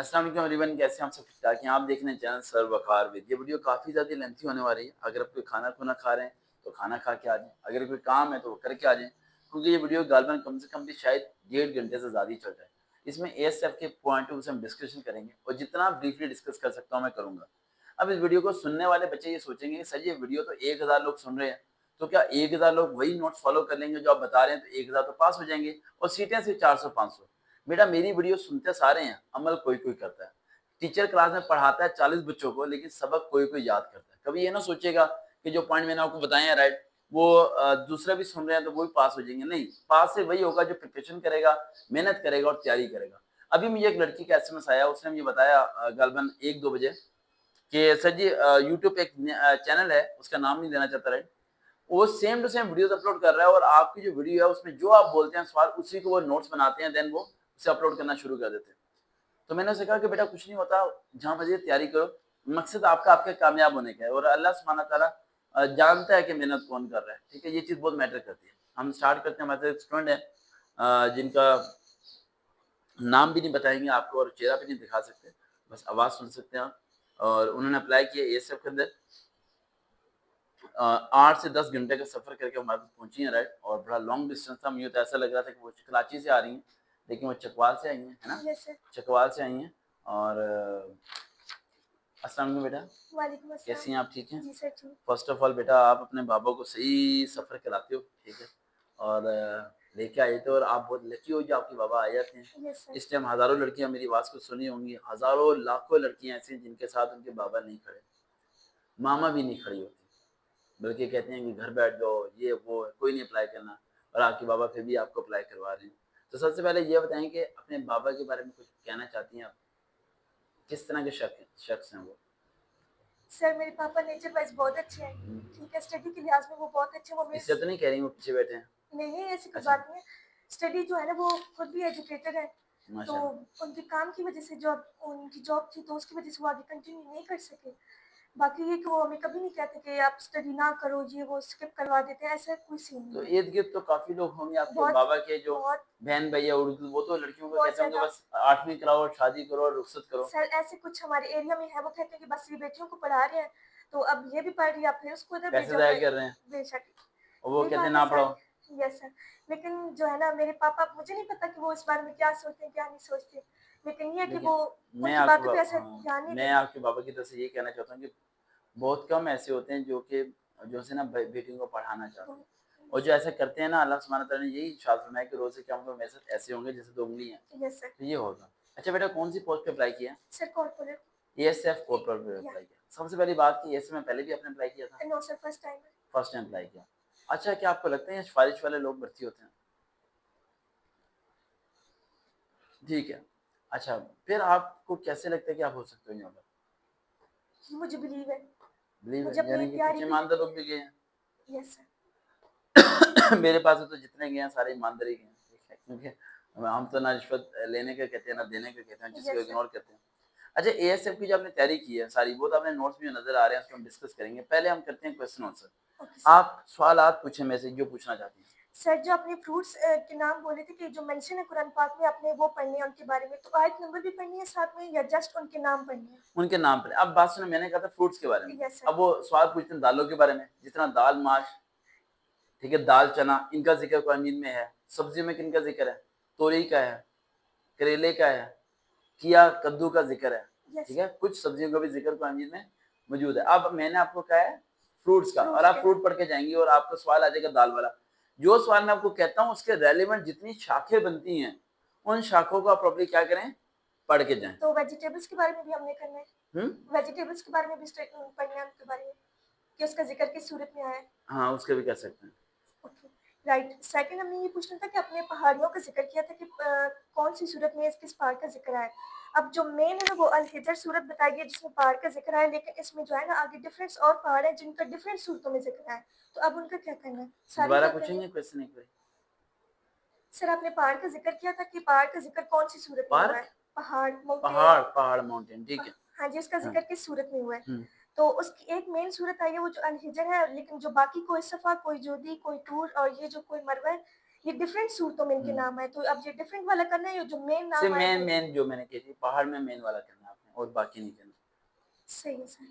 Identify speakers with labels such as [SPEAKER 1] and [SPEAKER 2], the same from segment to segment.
[SPEAKER 1] अस्सलाम वालेकुम एवरीवन, कैसे हैं आप सब? ठीक ठाक हैं। आप देख रहे हैं चैनल सर वकार विद। ये वीडियो काफ़ी ज़्यादा लेंथी होने वाली है। अगर आप कोई खाना खुना खा रहे हैं तो खाना खा के आ जाएं, अगर कोई काम है तो वो करके आ जाएं, क्योंकि ये वीडियो गालबन कम से कम भी शायद 1.5 घंटे से ज़्यादा ही चल रहा है। इसमें एएसएफ के पॉइंट ऑफ व्यू से हम डिस्कशन करेंगे और जितना ब्रीफली डिस्कस कर सकता हूँ मैं करूँगा। अब इस वीडियो को सुनने वाले बच्चे ये सोचेंगे कि सर ये वीडियो तो 1000 लोग सुन रहे हैं, तो क्या 1000 लोग वही नोट्स फॉलो कर लेंगे जो आप बता रहे हैं, तो 1000 तो पास हो जाएंगे और सीटें सिर्फ 400-500। बेटा मेरी वीडियो सुनते सारे हैं, अमल कोई कोई करता है। टीचर क्लास में पढ़ाता है 40 बच्चों को, लेकिन सबक कोई कोई याद करता है। कभी ये ना सोचेगा कि जो पॉइंट मैंने आपको बताए हैं राइट, वो दूसरा भी सुन रहे हैं तो वो भी पास हो जाएंगे। नहीं, पास से वही होगा जो प्रिपरेशन करेगा, मेहनत करेगा और तैयारी करेगा। अभी मुझे एक लड़की का एसएमएस आया, उसने मुझे बताया गालबन 1-2 बजे कि सर जी यूट्यूब पे एक चैनल है, उसका नाम नहीं लेना चाहता राइट, वो same to same videos upload कर रहा है और आपकी जो वीडियो है उसमें जो आप बोलते हैं सवाल उसी को वो नोट्स बनाते हैं, देन वो उसे अपलोड करना शुरू कर देते हैं। तो मैंने उसे कहा कि बेटा कुछ नहीं होता, जहाँ मर्जी तैयारी करो, मकसद आपका आपके कामयाब होने का है और अल्लाह सुब्हानहू तआला जानता है कि मेहनत कौन कर रहा है। ठीक है, ये चीज़ बहुत मैटर करती है। हम स्टार्ट करते हैं। हमारे एक स्टूडेंट है जिनका नाम भी नहीं बताएंगे आपको और चेहरा भी नहीं दिखा सकते, बस आवाज़ सुन सकते हैं आप। और उन्होंने अप्लाई किया एएसएफ के अंदर। 8 से 10 घंटे का सफ़र करके हमारे पास पहुँची हैं राइट, और बड़ा लॉन्ग डिस्टेंस था। मुझे तो ऐसा लग रहा था कि वो कराची से आ रही हैं, लेकिन वो चकवाल से आई हैं, है ना?
[SPEAKER 2] Yes sir.
[SPEAKER 1] चकवाल से आई हैं। और अस्सलाम वालेकुम बेटा,
[SPEAKER 2] वालेकुम अस्सलाम।
[SPEAKER 1] कैसी हैं आप? ठीक हैं?
[SPEAKER 2] जी सर, ठीक।
[SPEAKER 1] फ़र्स्ट ऑफ ऑल बेटा आप अपने बाबा को सही सफ़र कराते हो, ठीक है? और लेके आए थे और आप बहुत लकी हो जो आपके बाबा आ जाते हैं।
[SPEAKER 2] Yes sir.
[SPEAKER 1] इस टाइम हज़ारों लड़कियाँ मेरी आवाज़ को सुनी होंगी, हज़ारों लाखों लड़कियाँ ऐसी हैं जिनके साथ उनके बाबा नहीं खड़े, मामा भी नहीं खड़ी होती। बल्कि कहते हैं कि घर बैठ जाओ, ये वो है, कोई नहीं अप्लाई करना, और आपके बाबा फिर भी आपको अप्लाई करवा रहे हैं। तो सबसे पहले ये बताएँ कि अपने बाबा के बारे में कुछ कहना चाहती हैं आप? किस तरह के शख्स हैं वो?
[SPEAKER 2] सर मेरे पापा नेचर वाइज़ बहुत अच्छे हैं।
[SPEAKER 1] हुँ।
[SPEAKER 2] ठीक है, स्टडी के लिहाज़ में वो बहुत अच्छे हैं। वो मेरे
[SPEAKER 1] इससे तो नहीं कह रही वो पीछे बैठे हैं?
[SPEAKER 2] नहीं, नहीं ऐसी कोई
[SPEAKER 1] अच्छा,
[SPEAKER 2] बात नहीं है। स्टडी जो है ना वो खुद भी एजुकेटेड है। तो
[SPEAKER 1] माशाल्लाह।
[SPEAKER 2] उनके काम की वज़ह से जॉब उनकी जॉब थी तो उसकी वज़ह से वो आगे कंटिन्यू नहीं कर सके। बाकी ये कि वो हमें कभी नहीं कहते कि आप स्टडी ना करो, ये वो स्किप करवा देते हैं, ऐसा कोई सीन
[SPEAKER 1] तो
[SPEAKER 2] नहीं है।
[SPEAKER 1] इर्द-गिर्द तो काफ़ी लोग होंगे आपके
[SPEAKER 2] बहुत,
[SPEAKER 1] बाबा के जो
[SPEAKER 2] बहुत,
[SPEAKER 1] बहन-भैया उर्दू, वो तो लड़कियों को
[SPEAKER 2] बहुत
[SPEAKER 1] कहते होंगे
[SPEAKER 2] ज़्यादा।
[SPEAKER 1] बस 8वीं कराओ, शादी करो और रुखसत करो।
[SPEAKER 2] सर ऐसे कुछ हमारे एरिया में है, वो कहते हैं कि बस ये बेटियों को पढ़ा रहे हैं, तो अब ये भी पढ़ रही है, आप फिर उसको इधर
[SPEAKER 1] पैसे
[SPEAKER 2] भेजो।
[SPEAKER 1] ज़ाया
[SPEAKER 2] फिर
[SPEAKER 1] कर रहे हैं
[SPEAKER 2] बेशक
[SPEAKER 1] और वो
[SPEAKER 2] यही
[SPEAKER 1] कहते हैं
[SPEAKER 2] बात है
[SPEAKER 1] ना
[SPEAKER 2] सर।
[SPEAKER 1] पढ़ाओ।
[SPEAKER 2] Yes sir. लेकिन जो है ना मेरे पापा, मुझे नहीं पता कि वो इस बारे में क्या सोचते हैं, क्या नहीं सोचते। लेकिन ये है कि
[SPEAKER 1] देखिए,
[SPEAKER 2] वो
[SPEAKER 1] मैं
[SPEAKER 2] उनकी
[SPEAKER 1] आपके
[SPEAKER 2] बातों
[SPEAKER 1] बा
[SPEAKER 2] पे ऐसे
[SPEAKER 1] हाँ,
[SPEAKER 2] ध्यान नहीं
[SPEAKER 1] मैं
[SPEAKER 2] देते।
[SPEAKER 1] आपके बाबा की तरफ से ये कहना चाहता हूँ कि बहुत कम ऐसे होते हैं जो से ना बेटियों को पढ़ाना
[SPEAKER 2] तो
[SPEAKER 1] चाहते हैं, और जो ऐसा करते हैं ना, अल्लाह सुब्हानहू तआला ने यही इरशाद फरमाया कि रोज़ क़यामत मेरे साथ ऐसे होंगे जैसे 2 उँगली हैं।
[SPEAKER 2] Yes sir.
[SPEAKER 1] तो ये होगा। अच्छा बेटा, कौन सी पोस्ट पे अप्लाई किया?
[SPEAKER 2] Sir corporate.
[SPEAKER 1] एएसएफ कोर्पोरल पे
[SPEAKER 2] या
[SPEAKER 1] अप्लाई किया। सबसे पहली बात कि एएसएफ में पहले भी आपने अप्लाई किया था?
[SPEAKER 2] नो सर, फर्स्ट टाइम है।
[SPEAKER 1] फर्स्ट टाइम अप्लाई किया। अच्छा, क्या आपको लगता है ये सिफ़ारिश वाले लोग भर्ती होते हैं? ठीक है। अच्छा, फिर आपको कैसे लगता है कि आप हो सकते हो यहाँ पर?
[SPEAKER 2] मुझे बिलीव है।
[SPEAKER 1] बिलीव
[SPEAKER 2] मुझे
[SPEAKER 1] है,
[SPEAKER 2] अपनी
[SPEAKER 1] यानी कि
[SPEAKER 2] तैयारी
[SPEAKER 1] कुछ
[SPEAKER 2] पे।
[SPEAKER 1] ईमानदार लोग भी गए हैं।
[SPEAKER 2] Yes sir.
[SPEAKER 1] मेरे पास से तो जितने गए हैं सारे ईमानदार ही गए हैं, ठीक है? क्योंकि हम तो ना रिश्वत लेने का कहते हैं, ना देने का कहते हैं, जिसको
[SPEAKER 2] यस सर।
[SPEAKER 1] इग्नोर करते हैं। अच्छा, एएसएफ की जो आपने तैयारी की है सारी, वो तो आपने नोट्स में नज़र आ रहे हैं, उसको हम डिस्कस करेंगे। पहले हम करते हैं क्वेश्चन आंसर।
[SPEAKER 2] Okay sir.
[SPEAKER 1] आप सवालात पूछें मेरे से जो पूछना चाहती हैं।
[SPEAKER 2] सर जो आपने फ्रूट्स के नाम बोले थे कि जो मेंशन है कुरान पाक में, आपने वो पढ़ने हैं उनके बारे में, तो आयत नंबर भी पढ़नी है साथ में या जस्ट उनके नाम पढ़ने हैं?
[SPEAKER 1] उनके नाम पर। अब बात सुनो, मैंने कहा था फ्रूट्स के बारे में।
[SPEAKER 2] Yes sir.
[SPEAKER 1] अब वो सवाल पूछते हैं दालों के बारे में, जिस तरह दाल माश, ठीक है, दाल चना, इनका ज़िक्र कुरान मजीद में है। सब्ज़ियों में किनका ज़िक्र है? तोरई का है, करेले का है, घिया, कद्दू का ज़िक्र है।
[SPEAKER 2] यस
[SPEAKER 1] ठीक
[SPEAKER 2] सर।
[SPEAKER 1] है? कुछ सब्ज़ियों का भी ज़िक्र कुरान मजीद में मौजूद है। अब मैंने आपको कहा है फ्रूट्स का, और
[SPEAKER 2] फ्रूट्स
[SPEAKER 1] आप
[SPEAKER 2] के
[SPEAKER 1] फ्रूट
[SPEAKER 2] नाम।
[SPEAKER 1] पढ़ के जाएँगी और आपका सवाल आ जाएगा दाल वाला। जो सवाल मैं आपको कहता हूँ उसके रेलेवेंट जितनी शाखें बनती हैं, उन शाखों को आप प्रॉपर्ली क्या करें? पढ़ के जाएँ।
[SPEAKER 2] तो वेजिटेबल्स के बारे में भी हमने करना है?
[SPEAKER 1] हुँ?
[SPEAKER 2] वेजिटेबल्स के बारे में भी पढ़ना है उनके बारे में, कि उसका ज़िक्र किस सूरत में आया है?
[SPEAKER 1] हाँ, उसका भी कर सकते हैं।
[SPEAKER 2] Okay, right. सेकंड हमने ये पूछना था कि आपने पहाड़ियों का ज़िक्र किया था कि कौन-सी सूरत में किस पहाड़ का ज़िक्र आया है? अब जो मेन है ना वो अल-हिजर सूरत बताई गई है जिसमें पहाड़ का ज़िक्र आया है, लेकिन इसमें जो है ना आगे डिफरेंट और पहाड़ हैं जिनका डिफरेंट सूरतों में ज़िक्र आया है। तो अब उनका क्या करना है? सारी
[SPEAKER 1] दोबारा
[SPEAKER 2] क्या करनी है?
[SPEAKER 1] पूछेंगे क्वेश्चन एक बारी?
[SPEAKER 2] सर आपने पहाड़ का ज़िक्र किया था कि पहाड़ का ज़िक्र कौन-सी सूरत में हुआ
[SPEAKER 1] पार्क?
[SPEAKER 2] है? पहाड़, माउंटेन।
[SPEAKER 1] पहाड़, माउंटेन, ठीक है।
[SPEAKER 2] हाँ जी, उसका
[SPEAKER 1] हाँ।
[SPEAKER 2] ज़िक्र किस सूरत में हुआ है?
[SPEAKER 1] हुँ।
[SPEAKER 2] तो उसकी एक मेन सूरत आई है वो जो अल-हिजर है, लेकिन जो बाकी कोई सफ़ा, कोई जोदी, कोई तूर और ये जो कोई मरवा है, ये डिफरेंट सूरतों में इनके नाम है, तो अब ये डिफरेंट वाला करना है या जो मेन
[SPEAKER 1] सिर्फ
[SPEAKER 2] नाम आए
[SPEAKER 1] मेन
[SPEAKER 2] वो?
[SPEAKER 1] मेन जो मैंने कही थी, पहाड़ में मेन वाला करना है आपने, और बाकी नहीं करना।
[SPEAKER 2] सही है सर।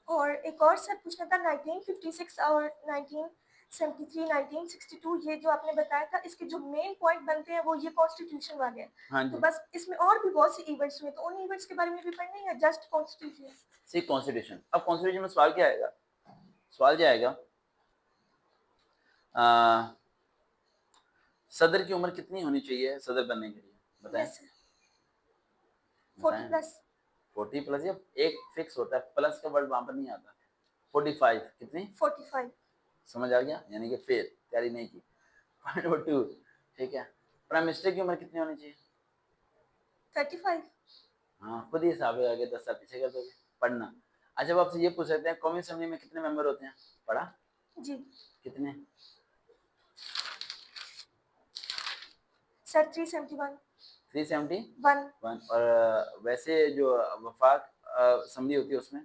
[SPEAKER 2] और एक और सर पूछना था, 1956 और 1973, 1962 ये जो आपने बताया था, इसके जो मेन पॉइंट बनते हैं वो ये कॉन्स्टिट्यूशन वाले हैं।
[SPEAKER 1] हाँ
[SPEAKER 2] तो
[SPEAKER 1] जी,
[SPEAKER 2] बस इसमें और भी बहुत से इवेंट्स हुए, तो उन इवेंट्स के बारे में भी पढ़ना है या जस्ट कॉन्स्टिट्यूशन?
[SPEAKER 1] सिर्फ कॉन्स्टिट्यूशन। अब कॉन्स्टिट्यूशन में सवाल क्या आएगा? सवाल क्या आएगा, सदर की उम्र कितनी होनी चाहिए सदर बनने के लिए, बताएं।
[SPEAKER 2] यस सर, 40
[SPEAKER 1] बताएं।
[SPEAKER 2] प्लस।
[SPEAKER 1] 40 प्लस, या एक फिक्स होता है, प्लस का वर्ड वहां पर नहीं आता। 45 कितनी?
[SPEAKER 2] 45।
[SPEAKER 1] समझ आ गया, यानी कि फेल, तैयारी नहीं की। पॉइंट नंबर 2, ठीक है, प्राइम मिनिस्टर की उम्र कितनी होनी चाहिए?
[SPEAKER 2] 35।
[SPEAKER 1] हाँ, खुद ही हिसाब है, आगे 10 साल पीछे कर दोगे। पढ़ना। अच्छा, अब आपसे ये पूछ सकते हैं, कौमी असेंबली में कितने मेंबर होते हैं? पढ़ा?
[SPEAKER 2] जी
[SPEAKER 1] कितने?
[SPEAKER 2] सर, 371।
[SPEAKER 1] 371।
[SPEAKER 2] 1।
[SPEAKER 1] और वैसे जो वफाक असेंबली होती है उसमें?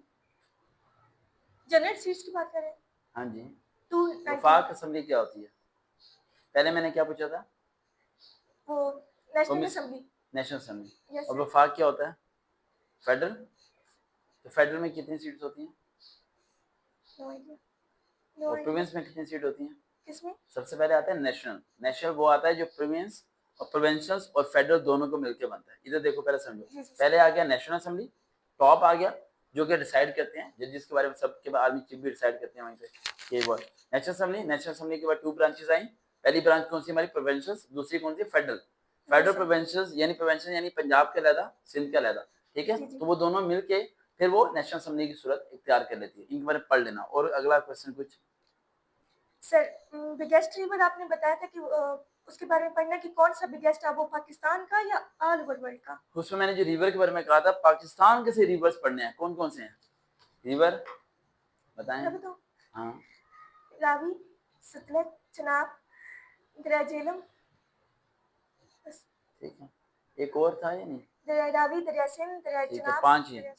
[SPEAKER 2] जनरल सीट्स की बात कर रहे हैं?
[SPEAKER 1] हाँ जी,
[SPEAKER 2] 219।
[SPEAKER 1] वफाक असेंबली क्या होती है? पहले मैंने क्या पूछा था?
[SPEAKER 2] वो नेशनल
[SPEAKER 1] कौमी
[SPEAKER 2] असेंबली।
[SPEAKER 1] National assembly.
[SPEAKER 2] यस
[SPEAKER 1] और
[SPEAKER 2] सर।
[SPEAKER 1] वफाक क्या होता है? फेडरल। तो फेडरल में कितनी सीट्स होती हैं?
[SPEAKER 2] नो आइडिया, नो
[SPEAKER 1] और
[SPEAKER 2] आइडिया।
[SPEAKER 1] प्रोविंस में कितनी सीट होती हैं?
[SPEAKER 2] किसमें?
[SPEAKER 1] सबसे पहले आता है नेशनल। नेशनल वो आता है जो प्रोविंस और प्रोविंशियल और फेडरल दोनों को मिलकर बनता है। इधर देखो, पहले समझो।
[SPEAKER 2] जी जी
[SPEAKER 1] पहले आ गया नेशनल असेंबली, टॉप आ गया, जो कि डिसाइड करते हैं, जजेस के बारे में सबके बाद आर्मी चीफ भी डिसाइड करते हैं वहीं पे। ये word national assembly. National assembly के बाद 2 ब्रांचेस आई। पहली ब्रांच कौन सी हमारी? प्रोविंशियल। दूसरी कौन सी? Federal.
[SPEAKER 2] Yes
[SPEAKER 1] federal
[SPEAKER 2] sir.
[SPEAKER 1] Provincial यानी प्रोविंशियल यानी पंजाब का अलहदा, सिंध का अलहदा, ठीक है।
[SPEAKER 2] जी जी
[SPEAKER 1] तो वो दोनों मिलके फिर वो नेशनल असेंबली की सूरत इख्तियार कर लेती है। इनके बारे में पढ़ लेना। और अगला क्वेश्चन कुछ?
[SPEAKER 2] सर, बिगेस्ट रिवर आपने बताया था कि उसके बारे में पढ़ना कि कौन सा बिगेस्ट है, वो पाकिस्तान का या ऑल ओवर वर्ल्ड का?
[SPEAKER 1] उसमें मैंने जो रिवर के बारे में कहा था, पाकिस्तान के से रिवर्स पढ़ने हैं। कौन कौन से हैं रिवर, बताएं।
[SPEAKER 2] मैं बताऊं?
[SPEAKER 1] हाँ,
[SPEAKER 2] रावी, सतलज, चनाब, दरिया झेलम, बस।
[SPEAKER 1] ठीक है। एक और था या नहीं?
[SPEAKER 2] दरिया रावी, दरिया सिंध, दरिया
[SPEAKER 1] ठीक है,
[SPEAKER 2] चनाब,
[SPEAKER 1] 5 ही हैं।
[SPEAKER 2] दरिया।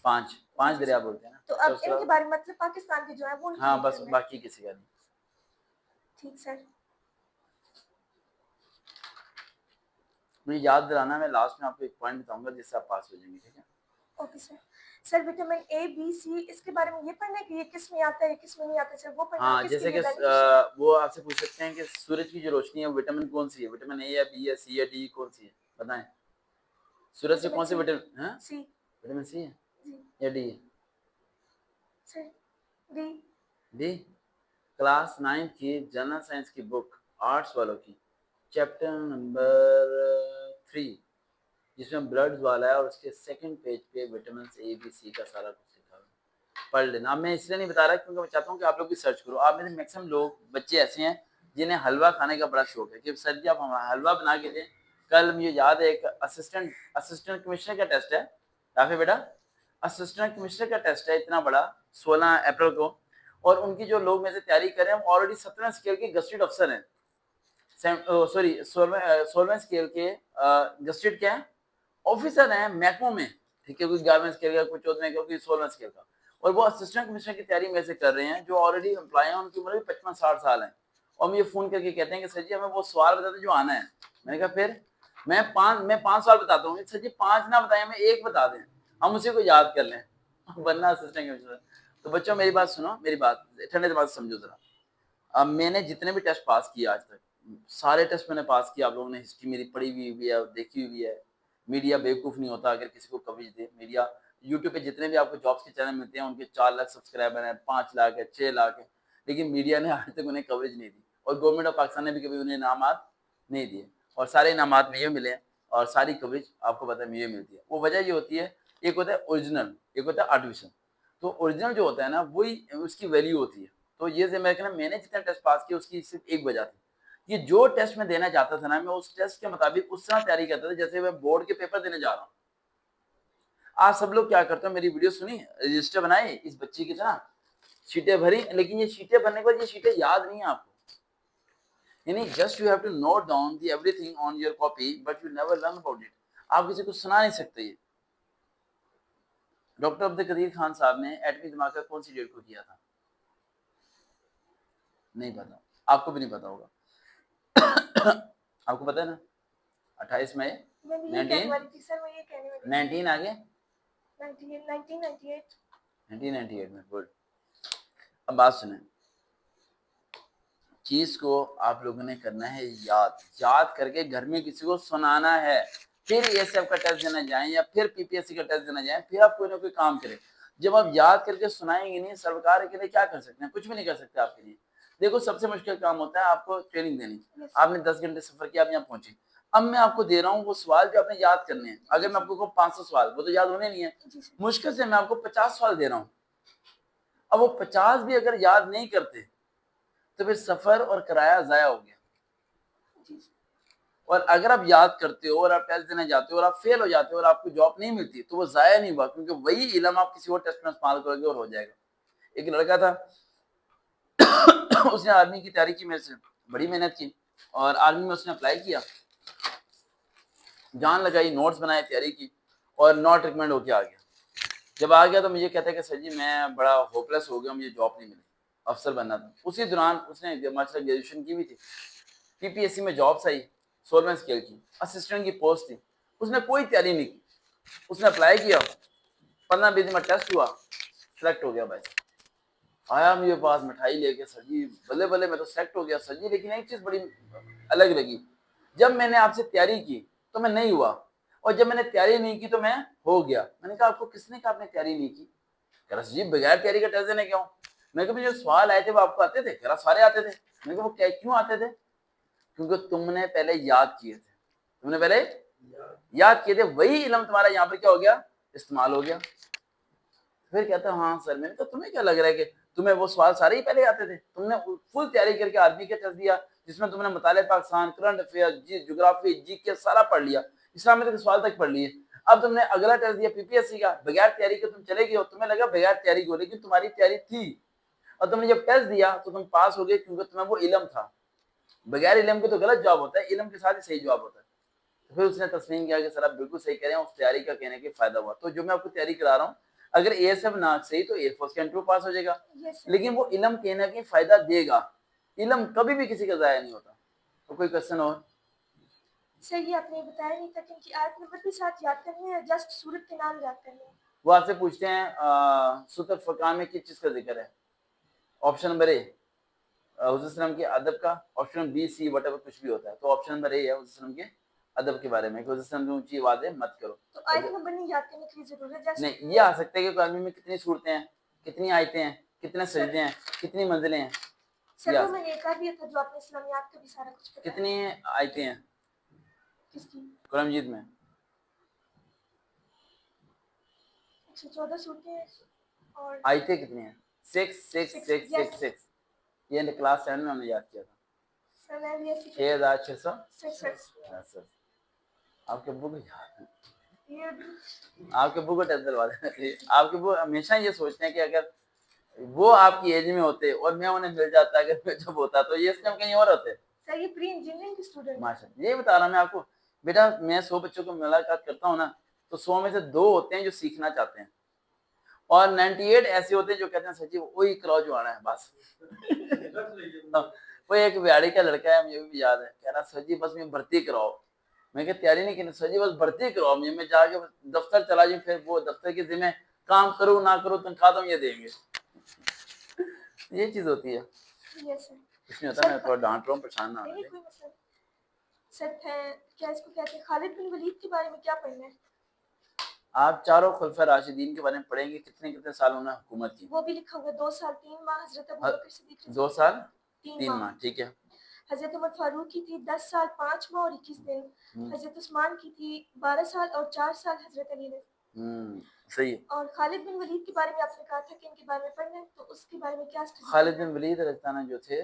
[SPEAKER 1] 5
[SPEAKER 2] जी
[SPEAKER 1] 5
[SPEAKER 2] जी
[SPEAKER 1] दरिया
[SPEAKER 2] सर।
[SPEAKER 1] बोलते हैं ना।
[SPEAKER 2] तो
[SPEAKER 1] अच्छा,
[SPEAKER 2] अब
[SPEAKER 1] उसके
[SPEAKER 2] इनके
[SPEAKER 1] बाद?
[SPEAKER 2] बारे में मतलब पाकिस्तान के जो है वो
[SPEAKER 1] हाँ,
[SPEAKER 2] इंक्लूड
[SPEAKER 1] बस
[SPEAKER 2] करना है।
[SPEAKER 1] बाकी किसी का नहीं।
[SPEAKER 2] ठीक सर।
[SPEAKER 1] मुझे याद दिलाना, मैं लास्ट में आपको एक पॉइंट बताऊंगा जिससे आप पास हो जाएंगे, ठीक है।
[SPEAKER 2] Okay sir. Sir, vitamin A B C इसके बारे में ये पढ़ना है कि ये किस में आता है किस में नहीं आता, सर वो पढ़ना है,
[SPEAKER 1] हाँ,
[SPEAKER 2] किसके
[SPEAKER 1] जैसे
[SPEAKER 2] लिए
[SPEAKER 1] कि
[SPEAKER 2] बेनिफिशियल है?
[SPEAKER 1] वो आपसे पूछ सकते हैं कि सूरज की जो रोशनी है, विटामिन कौन सी है? विटामिन ए या बी या सी या डी, कौन सी है? बताएं। सूरज से
[SPEAKER 2] विटामिन
[SPEAKER 1] कौन सी
[SPEAKER 2] सी।
[SPEAKER 1] विटामिन, हाँ,
[SPEAKER 2] सी।
[SPEAKER 1] विटामिन सी है
[SPEAKER 2] जी
[SPEAKER 1] या डी है?
[SPEAKER 2] सर। डी।
[SPEAKER 1] डी। क्लास 9 की जनरल साइंस की बुक, आर्ट्स वालों की, चैप्टर नंबर 3, जिसमें ब्लड वाला है, और उसके सेकंड पेज पे विटामिन ए बी सी का सारा कुछ लिखा हुआ है। पढ़ लेना। अब मैं इसलिए नहीं बता रहा क्योंकि मैं चाहता हूँ कि आप लोग भी सर्च करो। आप में से मैक्सिमम लोग, बच्चे ऐसे हैं जिन्हें हलवा खाने का बड़ा शौक है कि सर जी आप हमारा हलवा बना के दें। कल मुझे याद है, एक असिस्टेंट कमिश्नर का टेस्ट है, काफी बेटा, असिस्टेंट कमिश्नर का टेस्ट है इतना बड़ा, 16 अप्रैल को। और उनकी जो लोग में से तैयारी कर रहे हैं, ऑलरेडी 17 स्केल के गस्टेड अफसर हैं। सॉरी, 16वें स्केल के गस्टेड क्या है, ऑफिसर हैं महकमों में, ठीक है। कोई 11वें स्केल का, कोई 14वें का, कोई 16वें स्केल का। और वो असिस्टेंट कमिश्नर की तैयारी में से कर रहे हैं, जो ऑलरेडी एम्प्लॉय हैं, उनकी उम्र भी 55-60 साल है। और मुझे फोन करके कहते हैं कि सर जी हमें वो सवाल बताते जो आना है। मैंने कहा फिर? मैं 5 सवाल बताता हूँ। सर जी 5 ना बताएं, हमें एक बता दें, हम उसी को याद कर लें, बनना असिस्टेंट कमिश्नर। तो बच्चों मेरी बात सुनो, मेरी बात ठंडे दिमाग से समझो जरा। अब मैंने जितने भी टेस्ट पास किए आज तक, सारे टेस्ट मैंने पास किया। आप लोगों ने हिस्ट्री मेरी पढ़ी हुई है, देखी हुई है। मीडिया बेवकूफ़ नहीं होता अगर किसी को कवरेज दे। मीडिया, यूट्यूब पे जितने भी आपको जॉब्स के चैनल मिलते हैं, उनके 4 लाख सब्सक्राइबर हैं, 5 लाख है, 6 लाख है, लेकिन मीडिया ने आज तक उन्हें कवरेज नहीं दी। और गवर्नमेंट ऑफ पाकिस्तान ने भी कभी उन्हें इनामात नहीं दिए। और सारे इनामात मुझे मिले हैं, और सारी कवरेज आपको पता है मुझे मिलती है। वो वजह ये होती है, एक होता है ओरिजिनल, एक होता है आर्टिफिशियल। तो ओरिजिनल जो होता है ना, वही उसकी वैल्यू होती है। तो ये मैं कहना, मैंने जितना टेस्ट पास किया उसकी सिर्फ एक वजह थी, ये जो टेस्ट मैं देना चाहता था ना, मैं उस टेस्ट के मुताबिक उस तरह तैयारी करता था जैसे मैं बोर्ड के पेपर देने जा रहा हूँ। आज सब लोग क्या करते हो, मेरी वीडियो सुनी, रजिस्टर बनाए इस बच्ची की तरह, शीटें भरी, लेकिन ये शीटें भरने के बाद ये शीटें याद नहीं है आपको। यानी just you have to note down the everything on your copy, but you never learn about it. आप किसी को सुना नहीं सकते। ये डॉक्टर अब्दुल कदीर खान साहब ने एटमी धमाका कौन सी डेट को किया था? नहीं पता। आपको भी नहीं पता होगा। आपको पता है ना 28 मई
[SPEAKER 2] मैं भी ये कहने वाली थी सर, मैं ये कहने वाली
[SPEAKER 1] 19 आगे
[SPEAKER 2] 1998
[SPEAKER 1] 1998 में। गुड। अब बात सुने, चीज को आप लोगों ने करना है याद, याद करके घर में किसी को सुनाना है, फिर एएसएफ का टेस्ट देना जाए या फिर पीपीएससी का टेस्ट देना जाए, फिर आप कोई ना कोई काम करें। जब आप याद करके सुनाएंगे नहीं, सरकार के लिए क्या कर सकते हैं, कुछ भी नहीं कर सकते आपके लिए। देखो सबसे मुश्किल काम होता है आपको ट्रेनिंग देनी। आपने 10 घंटे सफर किया, आप यहाँ पहुंचे, अब मैं आपको दे रहा हूँ वो सवाल जो आपने याद करने हैं। अगर मैं आपको कहूँ 500 सवाल, वो तो याद होने नहीं है, मुश्किल से मैं आपको 50 सवाल दे रहा हूँ। अब वो 50 भी अगर याद नहीं करते तो फिर सफर और किराया जाया हो गया। और अगर आप याद करते हो और आप टेस्ट देने जाते हो और आप फेल हो जाते हो और आपको जॉब नहीं मिलती, तो वो जाया नहीं हुआ, क्योंकि वही इल्म आप किसी और टेस्ट में इस्तेमाल करोगे और हो जाएगा। एक लड़का था उसने आर्मी की तैयारी की, मेरे से बड़ी मेहनत की और आर्मी में उसने अप्लाई किया, जान लगाई, नोट्स बनाए, तैयारी की और नॉट रिकमेंड होके आ गया। जब आ गया तो मुझे कहता है कि सर जी मैं बड़ा होपलेस हो गया, मुझे जॉब नहीं मिली, अफसर बनना था। उसी दौरान उसने मास्टर ग्रेजुएशन की भी थी, पीपीएससी में जॉब्स आई, सोलवेंट स्केल की, असिस्टेंट की पोस्ट थी, उसने कोई तैयारी नहीं की, उसने अप्लाई किया, 15-20 दिन में टेस्ट हुआ, सिलेक्ट हो गया भाई। आया मेरे पास मिठाई लेके, सर जी बल्ले बल्ले मैं तो सिलेक्ट हो गया सर जी, लेकिन एक चीज बड़ी अलग लगी, जब मैंने आपसे तैयारी की तो मैं नहीं हुआ, और जब मैंने तैयारी नहीं की तो मैं हो गया। मैंने कहा आपको किसने कहा आपने तैयारी नहीं की? कह रहा सर जी बगैर तैयारी का टेस्ट देने क्यों? मैंने कहा जो सवाल आए थे वो आपको आते थे? कह रहा सारे आते थे। मैंने कहा वो क्या क्यों आते थे? क्योंकि तुमने पहले याद किए थे, तुमने पहले याद किए थे, वही इल्म तुम्हारा यहाँ पर क्या हो गया, इस्तेमाल हो गया। फिर कहता हाँ सर। मैंने कहा तुम्हें क्या लग रहा है कि तुम्हें वो सवाल सारे ही पहले आते थे? तुमने फुल तैयारी करके आर्मी का टेस्ट दिया, जिसमें तुमने मुताले Pakistan, current affair, geography, GK सारा पढ़ लिया, इस्लामिक के सवाल तक पढ़ लिए। अब तुमने अगला टेस्ट दिया पीपीएससी का, बगैर तैयारी के तुम चले गए हो, तुम्हें लगा बगैर तैयारी को, लेकिन तुम्हारी तैयारी थी, और तुमने जब टेस्ट दिया तो तुम पास हो गए, क्योंकि तुम्हें वो इल्म था। बगैर इल्म के तो गलत जवाब होता है, इल्म के साथ ही सही जवाब होता है। तो फिर उसने तस्लीम किया कि सर आप बिल्कुल सही कह रहे हैं, उस तैयारी का कहने के फायदा हुआ। तो जो मैं आपको तैयारी करा रहा हूँ, अगर एएसएफ ना सही तो एयरफोर्स का इंटरव्यू पास हो जाएगा, लेकिन वो इल्म कहने के फायदा देगा। इल्म कभी भी किसी का जाया नहीं होता। तो कोई क्वेश्चन और?
[SPEAKER 2] सर ये आपने बताया नहीं था कि इनकी आयत नंबर के साथ याद करनी है, जस्ट सूरत के नाम याद करने हैं?
[SPEAKER 1] वो आपसे पूछते हैं सूरत फुरकान में किस चीज का जिक्र है? ऑप्शन नंबर ए हुज़ूर के अदब का, ऑप्शन बी सी वट कुछ भी होता है, तो ऑप्शन नंबर ए है हुज़ूर के अदब के बारे में, कि हुज़ूर की ऊंची आवाजें मत करो।
[SPEAKER 2] तो आयत नंबर नहीं याद करने की जरूरत है, जस्ट
[SPEAKER 1] नहीं, ये आ सकता है कि कुरान में कितनी सूरतें हैं, कितनी आयतें हैं, कितने सजदे हैं, कितनी मंजिलें हैं।
[SPEAKER 2] सर वो मैंने एक दिया था जो आपने इस्लामियात का भी सारा कुछ बताया।
[SPEAKER 1] कितनी आयतें हैं
[SPEAKER 2] किसकी?
[SPEAKER 1] कुरान मजीद में?
[SPEAKER 2] 114 सूरतें हैं और
[SPEAKER 1] आयतें कितनी हैं? 6 ये क्लास 7 में हमने याद किया था।
[SPEAKER 2] सर मैं भी ऐसी
[SPEAKER 1] 6666। आपके अब्बू को याद है? आपके अब्बू को टेंशन दिलवा देना चाहिए। आपके अब्बू हमेशा ये सोचते हैं कि अगर वो आपकी एज में होते और मैं उन्हें मिल जाता, अगर मैं जब होता तो ये इसमें कहीं और होते।
[SPEAKER 2] सर ये प्री इंजीनियरिंग के स्टूडेंट
[SPEAKER 1] माशाल्लाह, ये बता रहा मैं आपको। बेटा मैं 100 बच्चों को मुलाकात करता हूँ ना, तो 100 में से 2 होते हैं जो सीखना चाहते हैं, और 98 ऐसे होते हैं जो कहते हैं सच्ची वही कराओ जो आना है बस। वो एक बिहाड़ी का लड़का है, मुझे भी याद है, कह रहा सर जी बस मैं भर्ती कराओ। मैं क्या तैयारी नहीं की सर जी, बस भर्ती कराओ मुझे, मैं जाके दफ्तर चला जाऊँ, फिर वो दफ्तर के जिम्मे काम करूँ ना करूँ तनख्वाह तो ये देंगे। ये चीज होती है।
[SPEAKER 2] Yes sir.
[SPEAKER 1] कुछ नहीं होता, मैं थोड़ा डांट रहा हूँ, परेशान ना
[SPEAKER 2] नहीं
[SPEAKER 1] होना।
[SPEAKER 2] कोई मसला नहीं। सर क्या इसको कहते हैं, खालिद बिन वलीद के बारे में क्या पढ़ना है?
[SPEAKER 1] आप चारों खुलफा राशिदीन के बारे में पढ़ेंगे, कितने कितने साल उन्होंने हुकूमत की।
[SPEAKER 2] वो भी लिखा हुआ 2 साल 3 माह हजरत अबू बकर सिद्दीक
[SPEAKER 1] 2 साल
[SPEAKER 2] 3
[SPEAKER 1] 3
[SPEAKER 2] माह।
[SPEAKER 1] माह, ठीक है।
[SPEAKER 2] हजरत उमर फारूक की थी 10 साल 5 माह और 21 दिन। हजरत उस्मान की थी 12 साल और 4 साल हजरत अली ने।
[SPEAKER 1] सही है।
[SPEAKER 2] और खालिद बिन वलीद के बारे में आपने कहा था कि इनके बारे में पढ़ना है, तो उसके बारे में क्या स्टडी?
[SPEAKER 1] खालिद बिन वलीद रज़ियल्लाहु अन्हु जो थे,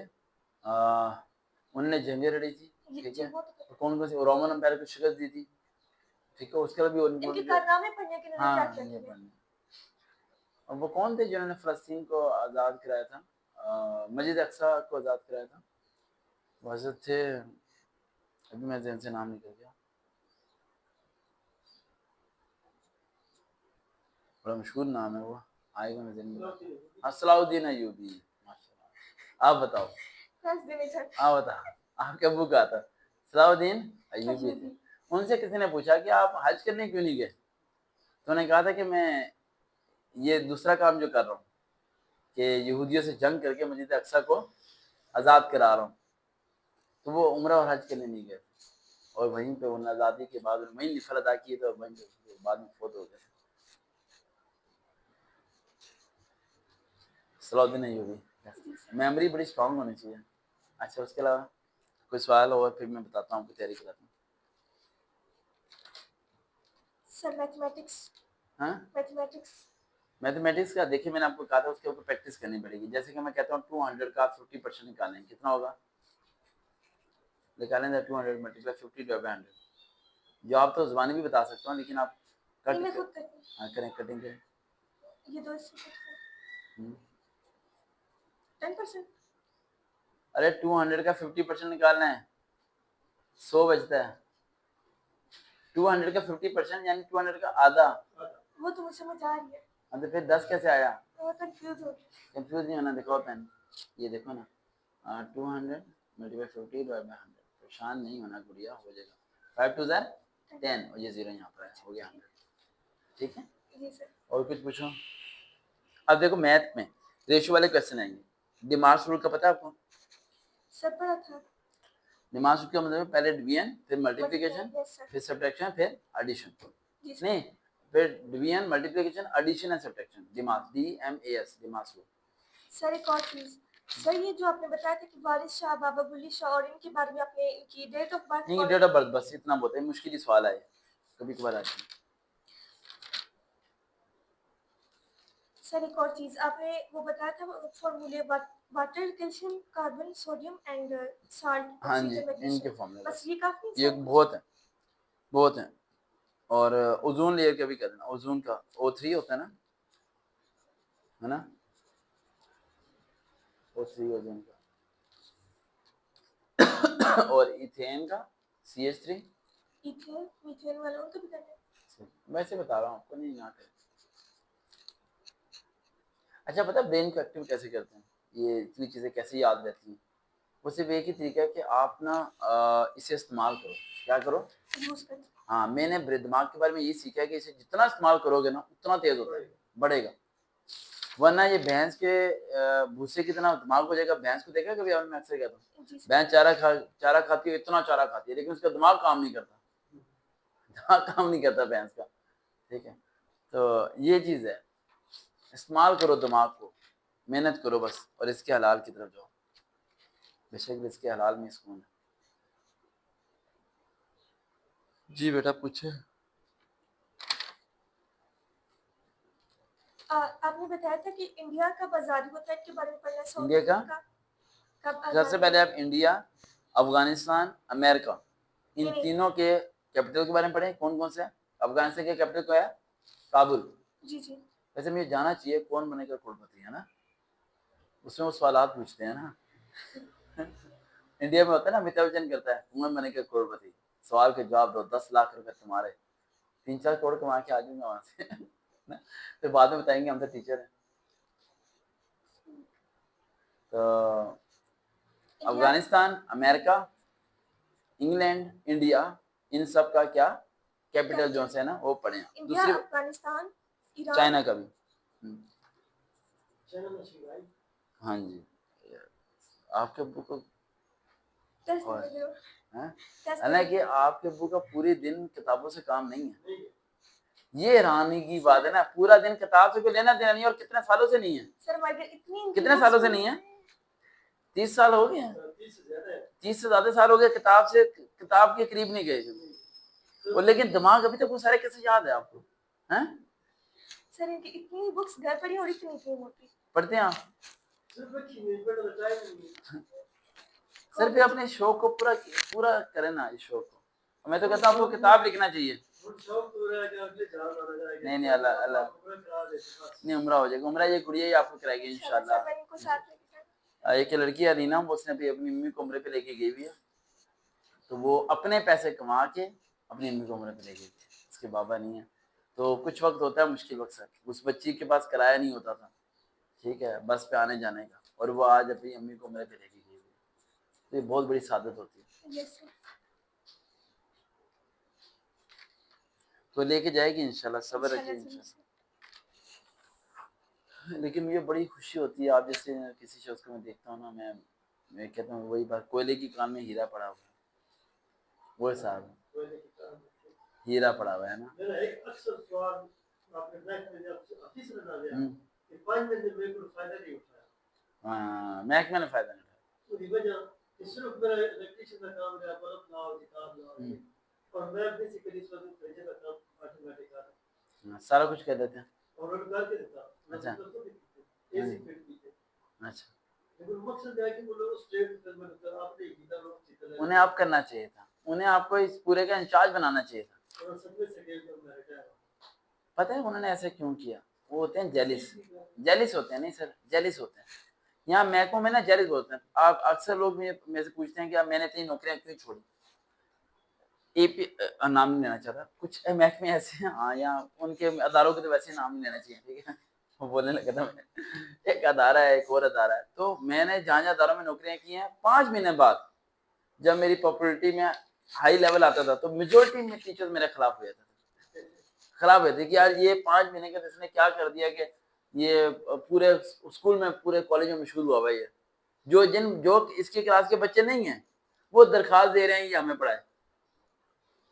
[SPEAKER 1] उन्होंने जंगें लड़ी थी, ठीक है। तो कौन कौन सी? रोमन एम्पायर को शिकस्त दी थी, ठीक है। उसके बाद भी
[SPEAKER 2] इनके कारनामे पढ़ने के लिए क्या क्या किया?
[SPEAKER 1] और वो कौन थे जिन्होंने फलस्तीन को आज़ाद कराया था, मस्जिद अक्सा को आज़ाद कराया था? वो हज़रत थे, अभी मैं ज़हन से नाम निकल गया, बड़ा मशहूर नाम है, वो आएगा मैं ज़हन में। सलाहुद्दीन अय्यूबी। माशाल्लाह। आप बताओ,
[SPEAKER 2] फर्स्ट दिन इधर।
[SPEAKER 1] हाँ बता, आपके अब्बू का था सलाउद्दीन अय्यूबी थे।
[SPEAKER 2] अय्यूबी।
[SPEAKER 1] उनसे किसी ने पूछा कि आप हज करने क्यों नहीं गए, तो उन्होंने कहा था कि मैं ये दूसरा काम जो कर रहा हूँ कि यहूदियों से जंग करके मस्जिद अक्सा को आज़ाद करा रहा हूँ, तो वो उम्रा और हज करने नहीं गए। और वहीं पे उन आज़ादी के बाद वहीं नफल अदा किए थे और वहीं पे बाद में फोत हो गए। सलाउद्दीन अय्यूबी,
[SPEAKER 2] जी सर।
[SPEAKER 1] मेमोरी बड़ी स्ट्रांग होनी चाहिए। अच्छा, उसके अलावा कोई सवाल और फिर मैं बताता हूँ, आपको तैयारी कराता हूँ।
[SPEAKER 2] Sir mathematics.
[SPEAKER 1] हाँ,
[SPEAKER 2] मैथमेटिक्स।
[SPEAKER 1] मैथमेटिक्स का देखिए, मैंने आपको कहा था उसके ऊपर प्रैक्टिस करनी पड़ेगी। जैसे कि मैं कहता हूँ 200 का 50% निकालें, कितना होगा निकालें। 200 मल्टीप्लाई 50 डिवाइड बाय 100। जो आप तो ज़बानी भी बता सकते हो, लेकिन आप
[SPEAKER 2] नहीं,
[SPEAKER 1] कट
[SPEAKER 2] मैं
[SPEAKER 1] कर,
[SPEAKER 2] खुद करती हूँ।
[SPEAKER 1] हाँ करें, कटिंग करें।
[SPEAKER 2] ये दो इससे कट कर।
[SPEAKER 1] हम्म।
[SPEAKER 2] 10%।
[SPEAKER 1] अरे 200 का 50% निकालना है, 100 बचता है। 200 का 50% यानी 200 का आधा।
[SPEAKER 2] वो तो मुझे समझ आ रही है।
[SPEAKER 1] हाँ, तो फिर 10 कैसे आया?
[SPEAKER 2] मैं कंफ्यूज हो गई।
[SPEAKER 1] कंफ्यूज नहीं होना, देखो पेन, ये देखो ना, 200 मल्टीप्लाई 50 डिवाइड बाय 100। परेशान नहीं होना गुड़िया, हो जाएगा। 5 टू 10 और ये 0 यहाँ पर है, हो गया 100। ठीक है,
[SPEAKER 2] जी सर।
[SPEAKER 1] और कुछ पूछो। अब देखो मैथ में रेशियो वाले क्वेश्चन आएंगे। डिमार्स रूल का पता है आपको?
[SPEAKER 2] सर पढ़ा था।
[SPEAKER 1] डिमार्स रूल का मतलब है पहले डिवीजन, फिर मल्टीप्लिकेशन,
[SPEAKER 2] मल्टीप्लाई। Yes sir.
[SPEAKER 1] फिर सब्ट्रैक्शन, फिर एडिशन।
[SPEAKER 2] जी सर।
[SPEAKER 1] नहीं, फिर division, multiplication, addition and subtraction. डिमार्स, DMAS, डिमार्स rule.
[SPEAKER 2] Sir एक और चीज। सर ये जो आपने बताया था कि वारिस शाह, बाबा बुल्ली शाह और इनके बारे में आपने इनकी डेट ऑफ बर्थ
[SPEAKER 1] नहीं,
[SPEAKER 2] और
[SPEAKER 1] डेट ऑफ बर्थ बस इतना बहुत है, मुश्किल ही सवाल आए कभी कभार आते हैं।
[SPEAKER 2] सर एक और चीज आपने वो बताया था फॉर्मूले water, calcium, carbon, sodium and salt,
[SPEAKER 1] हाँ जी,
[SPEAKER 2] ऑक्सीजन,
[SPEAKER 1] इनके
[SPEAKER 2] मैग्नीशियम।
[SPEAKER 1] फॉर्मूले
[SPEAKER 2] बस
[SPEAKER 1] बस,
[SPEAKER 2] ये काफी है
[SPEAKER 1] ये
[SPEAKER 2] सर कुछ?
[SPEAKER 1] बहुत है, बहुत है। और ओजोन लेयर का भी कर देना, ओजोन का O3 होता है ना, O3 ओजोन का और इथेन का CH3।
[SPEAKER 2] इथेन, मीथेन वाला उनका भी करना है।
[SPEAKER 1] वैसे बता रहा हूँ आपको, नहीं ना करें। अच्छा, पता है ब्रेन को एक्टिव कैसे करते हैं, ये इतनी चीज़ें कैसे याद रहती हैं? वो सिर्फ एक ही तरीका है कि आप ना इसे इस्तेमाल करो। क्या करो?
[SPEAKER 2] यूज करना।
[SPEAKER 1] हाँ, मैंने दिमाग के बारे में ये सीखा है कि इसे जितना इस्तेमाल करोगे ना उतना तेज होता है, बढ़ेगा। वरना ये भैंस के भूसे की तरह दिमाग हो जाएगा। भैंस को देखा कभी आपने? मैं अक्सर कहता हूँ,
[SPEAKER 2] जी सर।
[SPEAKER 1] भैंस चारा खाती है, इतना चारा खाती है, लेकिन उसका दिमाग काम नहीं करता। दिमाग काम नहीं करता भैंस का। ठीक है, तो ये चीज़ है, इस्तेमाल करो दिमाग को, मेहनत करो बस, और इसके हलाल की तरफ जाओ। बेशक इसके हलाल में सुकून है। जी बेटा पूछे।
[SPEAKER 2] आपने बताया था कि इंडिया कब आजादी होता है, इसके बारे में पढ़ना है। साउथ
[SPEAKER 1] इंडिया का
[SPEAKER 2] अफ्रीका कब
[SPEAKER 1] सबसे
[SPEAKER 2] आजादी
[SPEAKER 1] पहले
[SPEAKER 2] होता
[SPEAKER 1] आप इंडिया, अफगानिस्तान, अमेरिका,
[SPEAKER 2] है?
[SPEAKER 1] इन
[SPEAKER 2] नहीं नहीं।
[SPEAKER 1] तीनों के कैपिटल के बारे में पढ़ें, कौन कौन से हैं। अफगानिस्तान के कैपिटल क्या है? काबुल।
[SPEAKER 2] जी जी।
[SPEAKER 1] वैसे मुझे जाना चाहिए कौन बनेगा करोड़पति, है ना, उसमें वो सवालात पूछते हैं ना। इंडिया में होता है ना, अमिताभ बच्चन करता है कौन बनेगा करोड़पति, सवाल के जवाब दो, 10 लाख रुपए तुम्हारे, 3-4 करोड़ कमा के आ जाऊंगा वहां से। ना? फिर बाद में बताएंगे हम तो टीचर हैं। तो
[SPEAKER 2] India.
[SPEAKER 1] Afghanistan, America, England, India, इन सब का क्या कैपिटल जो
[SPEAKER 2] कैपिटल।
[SPEAKER 1] है ना वो पढ़े हैं।
[SPEAKER 2] इंडिया,
[SPEAKER 1] दूसरी,
[SPEAKER 2] अफगानिस्तान, ईरान।
[SPEAKER 1] चाइना का भी। हाँ जी, आपके अब्बू को
[SPEAKER 2] टेस्ट
[SPEAKER 1] और
[SPEAKER 2] दे रहे हो?
[SPEAKER 1] हैं,
[SPEAKER 2] टेस्ट दे रहे
[SPEAKER 1] हालांकि आपके अब्बू का पूरे दिन किताबों से काम नहीं है। ये हैरानी की बात है ना, पूरा दिन किताब से कोई लेना देना नहीं, और कितने सालों से नहीं है?
[SPEAKER 2] सर हमारे इतनी
[SPEAKER 1] कितने सालों से नहीं है? 30 साल हो गए हैं, 30 से ज्यादा साल हो गए किताब से, किताब के करीब नहीं गए। और लेकिन दिमाग अभी तक वो सारे कैसे याद है आपको? हैं,
[SPEAKER 2] सर इनकी इतनी बुक्स घर पड़ी और इतनी इतनी मोटी।
[SPEAKER 1] पढ़ते हैं आप? सर भी अपने शौक को पूरा पूरा करें ना, इस शौक को। मैं तो कहता हूँ आपको किताब लिखना चाहिए। नहीं नहीं, अल्लाह अल्लाह, नहीं उम्रा हो जाएगा, उम्रा ये गुड़िया ही आपको कराएगी इंशाल्लाह।
[SPEAKER 2] सर मैं इनको साथ लेके जाना।
[SPEAKER 1] एक लड़की है रीना, वो उसने भी अपनी मम्मी को उम्रे पे लेके गई हुई है, तो वो अपने पैसे कमा के अपनी मम्मी को उम्रे पे लेके गई, उसके बाबा नहीं है। तो कुछ वक्त होता है मुश्किल वक्त सर, उस बच्ची के पास किराया नहीं होता था, ठीक है, बस पे आने जाने का, और वो आज अपनी अम्मी को उम्रे पे लेके गई हुई है। तो ये बहुत बड़ी सादत होती है।
[SPEAKER 2] Yes sir.
[SPEAKER 1] तो लेके जाएगी इंशाल्लाह, सब्र
[SPEAKER 2] इंशाल्लाह
[SPEAKER 1] रखिए
[SPEAKER 2] ज़रूर
[SPEAKER 1] इंशाल्लाह।
[SPEAKER 2] सर।
[SPEAKER 1] लेकिन मुझे बड़ी खुशी होती है, आप जैसे किसी शख्स को मैं देखता हूँ ना, मैं कहता हूँ वही बात, कोयले की कान में हीरा पड़ा हुआ है, वो साहब हीरा पड़ा हुआ है ना।
[SPEAKER 3] मेरा एक अक्सर सवाल आपने बैंक में जब ऑफिस में ना गया
[SPEAKER 1] हम्म,
[SPEAKER 3] कि 5 महीने में कोई फायदा नहीं उठाया,
[SPEAKER 1] हाँ, महकमे ने फायदा नहीं उठाया।
[SPEAKER 3] उसकी वजह कि सिर्फ मेरा इलेक्ट्रिशियन का काम रहा, बल्ब लाओ किताब लाओ
[SPEAKER 1] हम्म,
[SPEAKER 3] और मैं बेसिकली इस वक्त फ्रिज का काम ऑटोमेटिक कर रहा
[SPEAKER 1] हाँ, सारा कुछ कर देते हैं।
[SPEAKER 3] हूं और उन्होंने करके देता मैं
[SPEAKER 1] अच्छा।
[SPEAKER 3] तो खुद
[SPEAKER 1] हाँ,
[SPEAKER 3] एसी फिट की थी,
[SPEAKER 1] अच्छा,
[SPEAKER 3] लेकिन मकसद है कि वो लोग स्टेट फिल्म में तो आपने गीता लोग चित्र
[SPEAKER 1] उन्हें आप करना चाहिए था, उन्हें आपको इस पूरे का इंचार्ज बनाना चाहिए था।
[SPEAKER 3] और सब में सेकेंड में मैं रिटायर
[SPEAKER 1] पता है उन्होंने ऐसा क्यों किया? वो होते हैं जेलिस,
[SPEAKER 3] हुआ।
[SPEAKER 1] जेलिस होते हैं, नहीं सर, जेलिस होते हैं। यहाँ महकमों में ना जेलिस होते हैं। आप अक्सर लोग मेरे से पूछते हैं कि आप मैंने इतनी नौकरियां क्यों छोड़ी। एपी नाम नहीं लेना चाहता, कुछ महकमे ऐसे हैं, हाँ, यहाँ उनके अदारों के तो वैसे ही नाम नहीं लेना चाहिए, ठीक है। वो बोलने लगा था मैं, एक अदारा है, एक और अदारा है, तो मैंने जहाँ जहाँ अदारों में नौकरियां की हैं, 5 महीने बाद जब मेरी पॉपुलरिटी में हाई लेवल आता था, तो मेजोरिटी में टीचर्स मेरे खिलाफ हुए थे, खराब हुए थे कि यार ये 5 महीने के इसने क्या कर दिया कि ये पूरे स्कूल में, पूरे कॉलेज में मशहूर हुआ भाई है। जो इसके क्लास के बच्चे नहीं हैं, वो दरखास्त दे रहे हैं ये हमें पढ़ाए,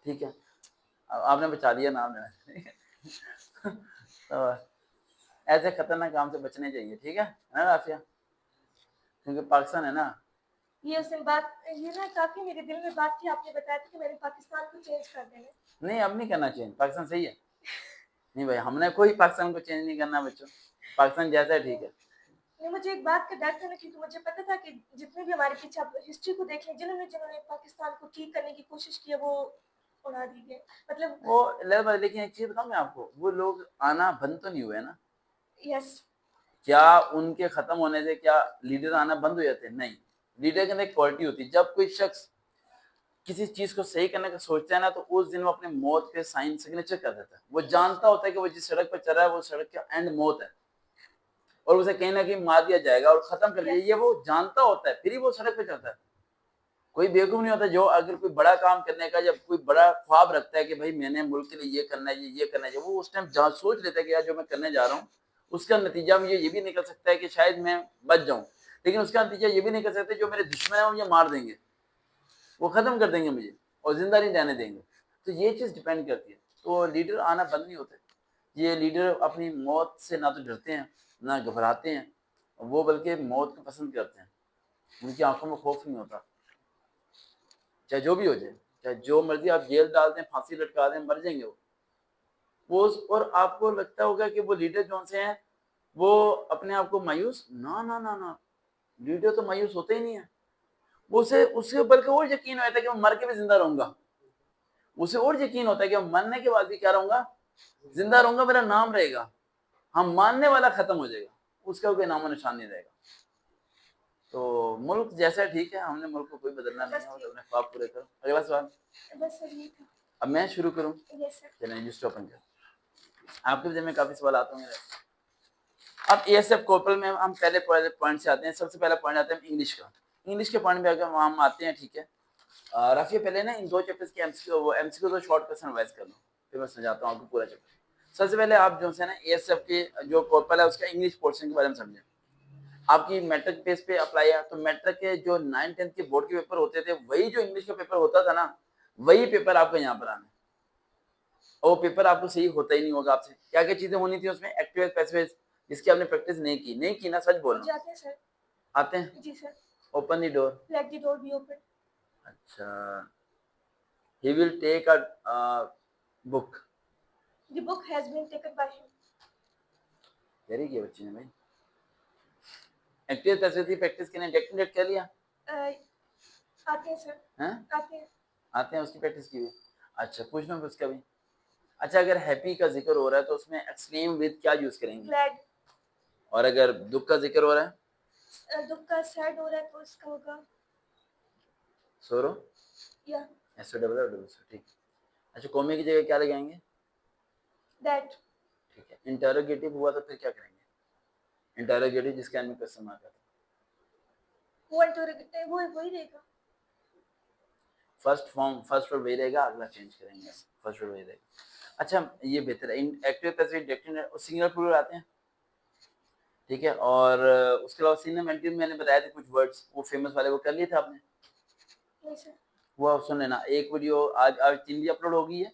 [SPEAKER 1] ठीक है। आपने बचा दिया नाम लेना। तो ऐसे खतरनाक काम से बचने चाहिए, ठीक है ना राफिया, क्योंकि पाकिस्तान है ना।
[SPEAKER 2] ये उस दिन बात, ये ना काफ़ी मेरे दिल में बात थी, आपने बताया था कि मैंने पाकिस्तान को चेंज कर देना है।
[SPEAKER 1] नहीं, अब नहीं करना चाहिए, पाकिस्तान सही है। नहीं भाई, हमने कोई पाकिस्तान को चेंज नहीं करना बच्चों, पाकिस्तान जैसा है ठीक है।
[SPEAKER 2] नहीं, मुझे एक बात का डर था ना, क्योंकि मुझे पता था कि जितने भी हमारे पीछे आप हिस्ट्री को देख लें, जिन्होंने जिन्होंने पाकिस्तान को ठीक करने की कोशिश की है, वो उड़ा दी गए। मतलब
[SPEAKER 1] वो लेकिन एक चीज बताऊं मैं आपको, वो लोग आना बंद तो नहीं हुए ना।
[SPEAKER 2] यस,
[SPEAKER 1] क्या उनके खत्म होने से क्या लीडर आना बंद हो जाते हैं? नहीं, लीडर के अंदर एक क्वालिटी होती है, जब कोई शख्स किसी चीज को सही करने का सोचता है ना, तो उस दिन वो अपने मौत के साइन सिग्नेचर कर देता है। वो जानता होता है कि वो जिस सड़क पर चल रहा है वो सड़क का एंड मौत है, और उसे कहीं ना कहीं मार दिया जाएगा और खत्म कर दिया, ये वो जानता होता है, फिर ही वो सड़क पे चलता है। कोई बेवकूफ नहीं होता जो अगर कोई बड़ा काम करने का, जब कोई बड़ा ख्वाब रखता है कि भाई मैंने मुल्क के लिए ये करना है, ये करना है, वो उस टाइम सोच लेता है कि यार जो मैं करने जा रहा हूँ उसका नतीजा मुझे ये भी निकल सकता है कि शायद मैं बच जाऊं, लेकिन उसका नतीजा ये भी निकल सकता है जो मेरे दुश्मन है वो मुझे मार देंगे, वो खत्म कर देंगे मुझे और जिंदा नहीं रहने देंगे। तो ये चीज डिपेंड करती है। तो लीडर आना बंद नहीं होते, ये लीडर अपनी मौत से ना तो डरते हैं ना घबराते हैं, वो बल्कि मौत को पसंद करते हैं, उनकी आंखों में खौफ नहीं होता, चाहे जो भी हो जाए, चाहे जो मर्जी आप जेल डाल दें, फांसी लटका दें, मर जाएंगे वो। और आपको लगता होगा कि वो लीडर जो से हैं वो अपने आप को मायूस, ना ना ना ना, लीडर तो मायूस होते ही नहीं है। वो उसे उसके बल्कि और यकीन होता है कि मैं मर के भी जिंदा रहूंगा, उसे और यकीन होता है कि मैं मरने के बाद भी क्या रहूंगा, जिंदा रहूंगा, मेरा नाम रहेगा, हम मानने वाला खत्म हो जाएगा, उसका कोई नामो निशान नहीं रहेगा। तो मुल्क जैसा ठीक है, हमने मुल्क को कोई बदलना नहीं है, और अपने ख्वाब पूरे करो। अगला सवाल,
[SPEAKER 2] बस सर ये था।
[SPEAKER 1] अब मैं शुरू करूं?
[SPEAKER 2] Yes sir.
[SPEAKER 1] चलें जिस ओपन कर, आपके विषय में काफी सवाल आते होंगे। अब एएसएफ कोपल में हम पहले पॉइंट से आते हैं। सबसे पहला पॉइंट आता है इंग्लिश का। इंग्लिश के पॉइंट में अगर हम आते हैं, ठीक है। राफिया पहले ना इन दो चैप्टर्स के एमसीक्यू तो शॉर्ट क्वेश्चन रिवाइज कर लो, फिर मैं समझाता हूँ आपको पूरा चैप्टर। सबसे पहले आप जो है ना एएसएफ के जो कोपल है उसका इंग्लिश पोर्शन के बारे में समझें। आपकी मैट्रिक बेस पे अप्लाई है, तो मैट्रिक के जो 9th-10th के बोर्ड के पेपर होते थे, वही जो इंग्लिश का पेपर होता था ना, वही पेपर आपको यहाँ पर आना है। और वो पेपर आपको सही होता ही नहीं होगा। आपसे क्या क्या चीजें होनी थी उसमें, एक्टिव पैसिव, जिसकी आपने प्रैक्टिस नहीं की ना, सच बोलना।
[SPEAKER 2] मुझे आते हैं सर।
[SPEAKER 1] आते हैं?
[SPEAKER 2] जी sir.
[SPEAKER 1] Open the door.
[SPEAKER 2] Let the door be open.
[SPEAKER 1] अच्छा, he will take a book.
[SPEAKER 2] The book has been taken by him.
[SPEAKER 1] Very किया बच्चे ने भाई। एक्टिव पैसिव की प्रैक्टिस के लिए डेट कर लिया
[SPEAKER 2] आते हैं सर।
[SPEAKER 1] हैं?
[SPEAKER 2] आते हैं।
[SPEAKER 1] आते हैं, उसकी प्रैक्टिस की हुई। अच्छा, पूछ लो उसका भी। अच्छा, अगर हैप्पी का जिक्र हो रहा है तो उसमें एक्सट्रीम विद क्या यूज करेंगे?
[SPEAKER 2] ग्लैड।
[SPEAKER 1] और अगर दुख का जिक्र हो रहा है?
[SPEAKER 2] दुख का सैड हो रहा है तो इसका होगा
[SPEAKER 1] सोरो।
[SPEAKER 2] या
[SPEAKER 1] एसओ डबल डबल सो, ठीक। अच्छा, कॉमे की जगह क्या लगाएंगे?
[SPEAKER 2] दैट।
[SPEAKER 1] ठीक है। इंटरोगेटिव हुआ तो फिर क्या करेंगे? इंटरोगेटिव जिसके एंड में क्वेश्चन मार्क आता है।
[SPEAKER 2] वो इंटरोगेटिव वो वही रहेगा।
[SPEAKER 1] फर्स्ट वर्ड वही रहेगा, अगला चेंज करेंगे, फर्स्ट वर्ड वही रहेगा। अच्छा ये बेहतर है, एक्टिव पैसिव इंडेफिनिट और सिंगुलर प्लूरल आते हैं, ठीक है। और उसके अलावा सिनोनिम मैंने बताया था कुछ वर्ड्स, वो फेमस वाले वो कर लिए थे आपने,
[SPEAKER 2] नहीं सर।
[SPEAKER 1] वो आप सुन लेना। एक वीडियो आज 3 बजे अपलोड हो गई है,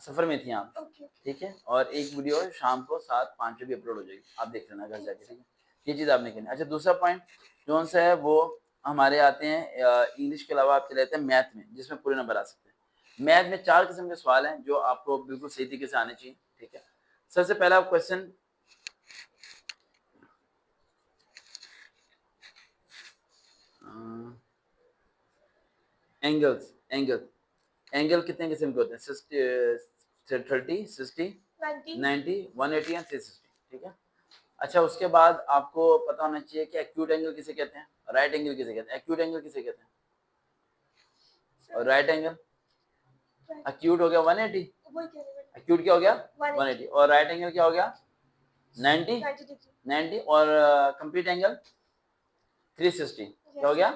[SPEAKER 1] सफर में थी आप,
[SPEAKER 2] ओके
[SPEAKER 1] ठीक है। और एक वीडियो शाम को 7:05 भी अपलोड हो जाएगी, आप देख लेना घर जाके, ठीक है। ये चीज़ आपने करनी। अच्छा दूसरा पॉइंट जो सा है वो हमारे आते हैं इंग्लिश के अलावा आप चले जाते हैं मैथ में, जिसमें पूरे नंबर आ सकते हैं। मैथ में 4 किस्म के सवाल हैं जो आपको बिल्कुल सही तरीके से आने चाहिए, ठीक है। सबसे पहला क्वेश्चन एंगल्स, एंगल कितने किस्म के होते हैं? 30, 60, 90, 180 एंड 360, ठीक है। अच्छा उसके बाद आपको पता होना चाहिए कि एक्यूट एंगल किसे कहते हैं, राइट एंगल किसे कहते हैं, एक्यूट एंगल किसे कहते हैं, और राइट एंगल एक्यूट हो गया 180, एक्यूट क्या हो गया 180, और राइट एंगल क्या हो गया 90 और कंप्लीट एंगल 360 क्या हो गया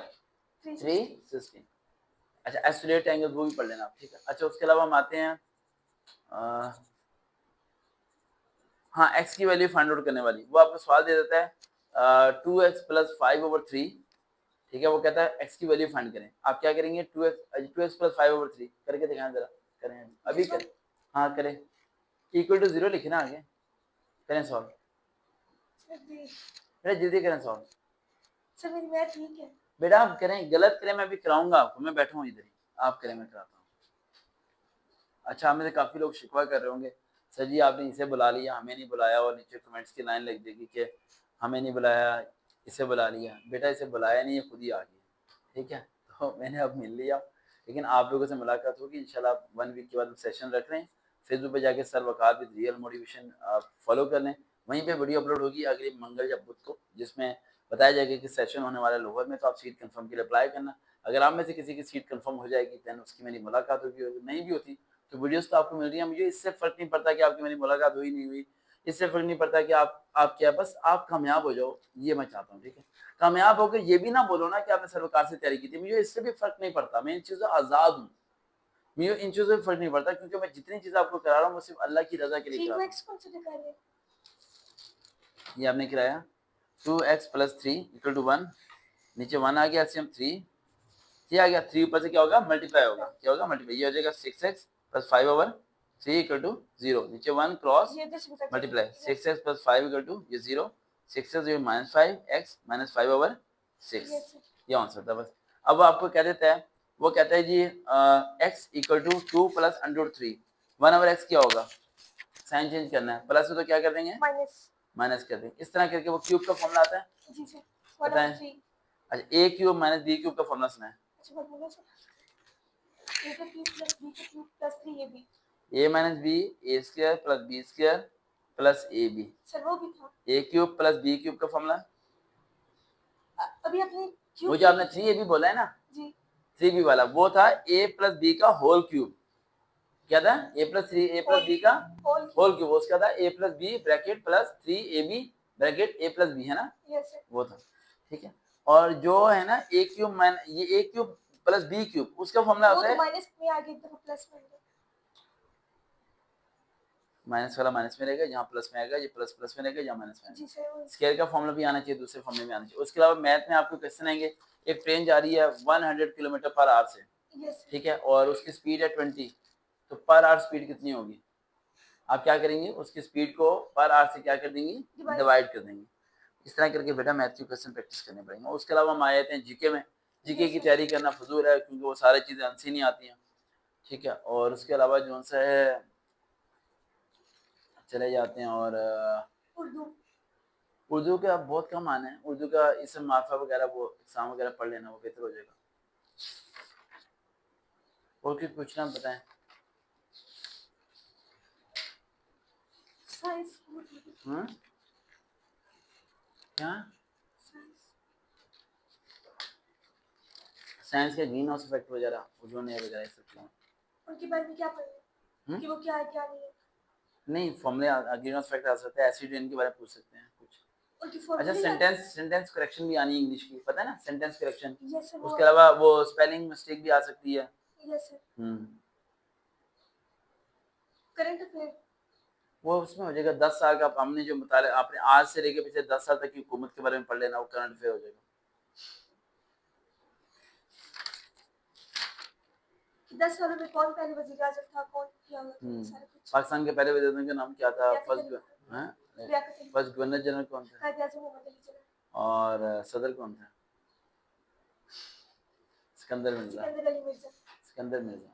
[SPEAKER 1] 360। अच्छा एस्टोलेट एंगल वो भी पढ़ लेना आप, ठीक है। अच्छा उसके अलावा हम आते हैं हाँ x की वैल्यू फाइंड आउट करने वाली, वो आपको सवाल दे देता है 2x + 5/3, ठीक है। वो कहता है x की वैल्यू फाइंड करें, आप क्या करेंगे 2x + 5/3 करके दिखाएं जरा, करें अभी करें, हाँ करें, इक्वल टू 0 लिखे ना आगे, करें सॉल्व, बेटा जल्दी करें सॉल्व,
[SPEAKER 2] सर मेरी मैथ ठीक है।
[SPEAKER 1] बेटा आप करें, गलत करें मैं अभी कराऊंगा आपको, मैं बैठा हूँ इधर ही, आप करें मैं कराता हूँ। अच्छा हमें से काफ़ी लोग शिकवा कर रहे होंगे, सर जी आपने इसे बुला लिया हमें नहीं बुलाया, और नीचे कमेंट्स की लाइन लग देगी कि हमें नहीं बुलाया इसे बुला लिया। बेटा इसे बुलाया नहीं है, खुद ही आ गया, ठीक है। तो मैंने अब मिल लिया, लेकिन आप लोगों से मुलाकात होगी इंशाल्लाह। 1 वीक के बाद सेशन रख रहे हैं, फेसबुक पे जाके sir Waqar with real motivation आप फॉलो कर लें, वहीं पे वीडियो अपलोड होगी अगले मंगल या बुध को, जिसमें बताया जाएगा कि सेशन होने वाला लोहर में, तो आप सीट कंफर्म के लिए अप्लाई करना। अगर आप में से किसी की सीट कंफर्म हो जाएगी दैन उसकी मेरी मुलाकात होगी, और नहीं भी होती तो वीडियोस तो आपको मिल रही है। मुझे इससे फर्क नहीं पड़ता कि आपकी मेरी मुलाकात हुई नहीं हुई, इससे फर्क नहीं पड़ता कि आप क्या, बस आप कामयाब हो जाओ, ये मैं चाहता हूँ, ठीक है। कामयाब होकर ये भी ना बोलो ना कि आपने सर्वकार से तैयारी की थी, मुझे इससे भी फर्क नहीं पड़ता, मैं इन चीज़ों आज़ाद हूँ, मुझे इन चीज़ों से फर्क नहीं पड़ता, क्योंकि मैं जितनी चीज़ आपको करा रहा हूँ वो सिर्फ अल्लाह की रजा के लिए करा रहा हूँ। ये आपने कराया 2x + 3 = 1, नीचे 1 आ गया, एलसीएम 3, ये आ गया 3 ऊपर से क्या होगा मल्टीप्लाई होगा, क्या होगा मल्टीप्लाई, ये हो जाएगा 6x + 5/3 = 0, नीचे 1 क्रॉस मल्टीप्लाई 6x + 5 = ये 0, 6x -5x - 5/6, ये आंसर था बस। अब आपको क्या देता है, वो कहता है जी x = 2 + √3, 1/x क्या होगा, साइन चेंज करना है, प्लस है तो क्या कर देंगे माइनस कर देंगे, इस तरह करके वो क्यूब का फॉर्मूला आता है
[SPEAKER 2] जी सर
[SPEAKER 1] बताएं। अच्छा a क्यूब - b क्यूब का फॉर्मूला सुना है,
[SPEAKER 2] अच्छा फॉर्मूला सर a का क्यूब प्लस b का cube plus 3ab
[SPEAKER 1] a - b a² + b² + ab,
[SPEAKER 2] sir वो भी था
[SPEAKER 1] a क्यूब + b क्यूब का फॉर्मूला,
[SPEAKER 2] अभी आपने क्यूब
[SPEAKER 1] वो जो आपने 3ab बोला है ना,
[SPEAKER 2] जी
[SPEAKER 1] 3b वाला वो था a + b का होल क्यूब, क्या था a + b का होल क्यूब, उसका था a + b bracket plus 3ab bracket a + b है ना,
[SPEAKER 2] यस सर
[SPEAKER 1] वो था, ठीक है। और जो है ना a क्यूब ये a क्यूब + b क्यूब उसका फॉर्मूला
[SPEAKER 2] वो
[SPEAKER 1] होता
[SPEAKER 2] तो
[SPEAKER 1] है,
[SPEAKER 2] माइनस में आ गया तो प्लस में आ गया
[SPEAKER 1] माइनस वाला माइनस में रहेगा, यहाँ प्लस में आएगा, ये प्लस प्लस में रहेगा, यहाँ माइनस में आएगा।
[SPEAKER 2] जी सर वो
[SPEAKER 1] स्केयर का फॉर्मूला भी आना चाहिए, दूसरे फॉर्मूले में आना चाहिए। उसके अलावा मैथ में आपको क्वेश्चन आएंगे, एक ट्रेन जा रही है 100 km/h से,
[SPEAKER 2] यस
[SPEAKER 1] ठीक है, और उसकी स्पीड है 20, तो पर आवर स्पीड कितनी होगी, आप क्या करेंगे उसकी स्पीड को पर आवर से क्या कर देंगी डिवाइड कर देंगे। इस तरह करके बेटा मैथ के क्वेश्चन प्रैक्टिस करने पड़ेंगे। उसके अलावा हम आ जाते हैं जीके में, जीके की तैयारी करना फजूल है क्योंकि वो सारी चीज़ें अनसी नहीं आती हैं, ठीक है। और उसके अलावा जो सा है चले जाते हैं, और उर्दू का बहुत कम आना है, उर्दू का इसम मार्फा वगैरह वो एग्जाम वगैरह पढ़ लेना, वो बेहतर हो जाएगा। और कुछ पूछना बताएं,
[SPEAKER 2] साइंस
[SPEAKER 1] क्या साइंस के ग्रीन हाउस इफेक्ट वगैरह ओजोन लेयर वगैरह सब क्या
[SPEAKER 2] उनके बारे में क्या पढ़ना कि वो क्या है क्या नहीं है,
[SPEAKER 1] नहीं फॉर्मूले ग्रीन हाउस इफेक्ट आ सकता है, एसिड रेन के बारे में पूछ सकते हैं कुछ।
[SPEAKER 2] उनकी
[SPEAKER 1] अच्छा
[SPEAKER 2] फॉर्मूले
[SPEAKER 1] सेंटेंस करेक्शन भी आनी है इंग्लिश की, पता है ना सेंटेंस करेक्शन।
[SPEAKER 2] यस सर वो
[SPEAKER 1] उसके अलावा वो स्पेलिंग मिस्टेक भी आ सकती है,
[SPEAKER 2] यस सर।
[SPEAKER 1] हम्म,
[SPEAKER 2] करंट अफेयर।
[SPEAKER 1] वो उसमें हो जाएगा 10 साल का। हमने जो मुताले आपने आज से लेके पिछले 10 साल तक की हुकूमत के बारे में पढ़ लेना, वो करंट अफेयर हो जाएगा।
[SPEAKER 2] कि 10 सालों में कौन पहले वज़ीर आज़म था, कौन क्या हुआ था, ये सारा कुछ।
[SPEAKER 1] पाकिस्तान के पहले वजीर का नाम क्या था?
[SPEAKER 2] लियाकत अली
[SPEAKER 1] हैं?
[SPEAKER 2] Liaquat Ali.
[SPEAKER 1] First governor general कौन था?
[SPEAKER 2] कायद आज़म मोहम्मद अली जिन्ना।
[SPEAKER 1] और सदर कौन था? सिकंदर मिर्जा।
[SPEAKER 2] सिकंदर अली मिर्जा,
[SPEAKER 1] सिकंदर मिर्जा।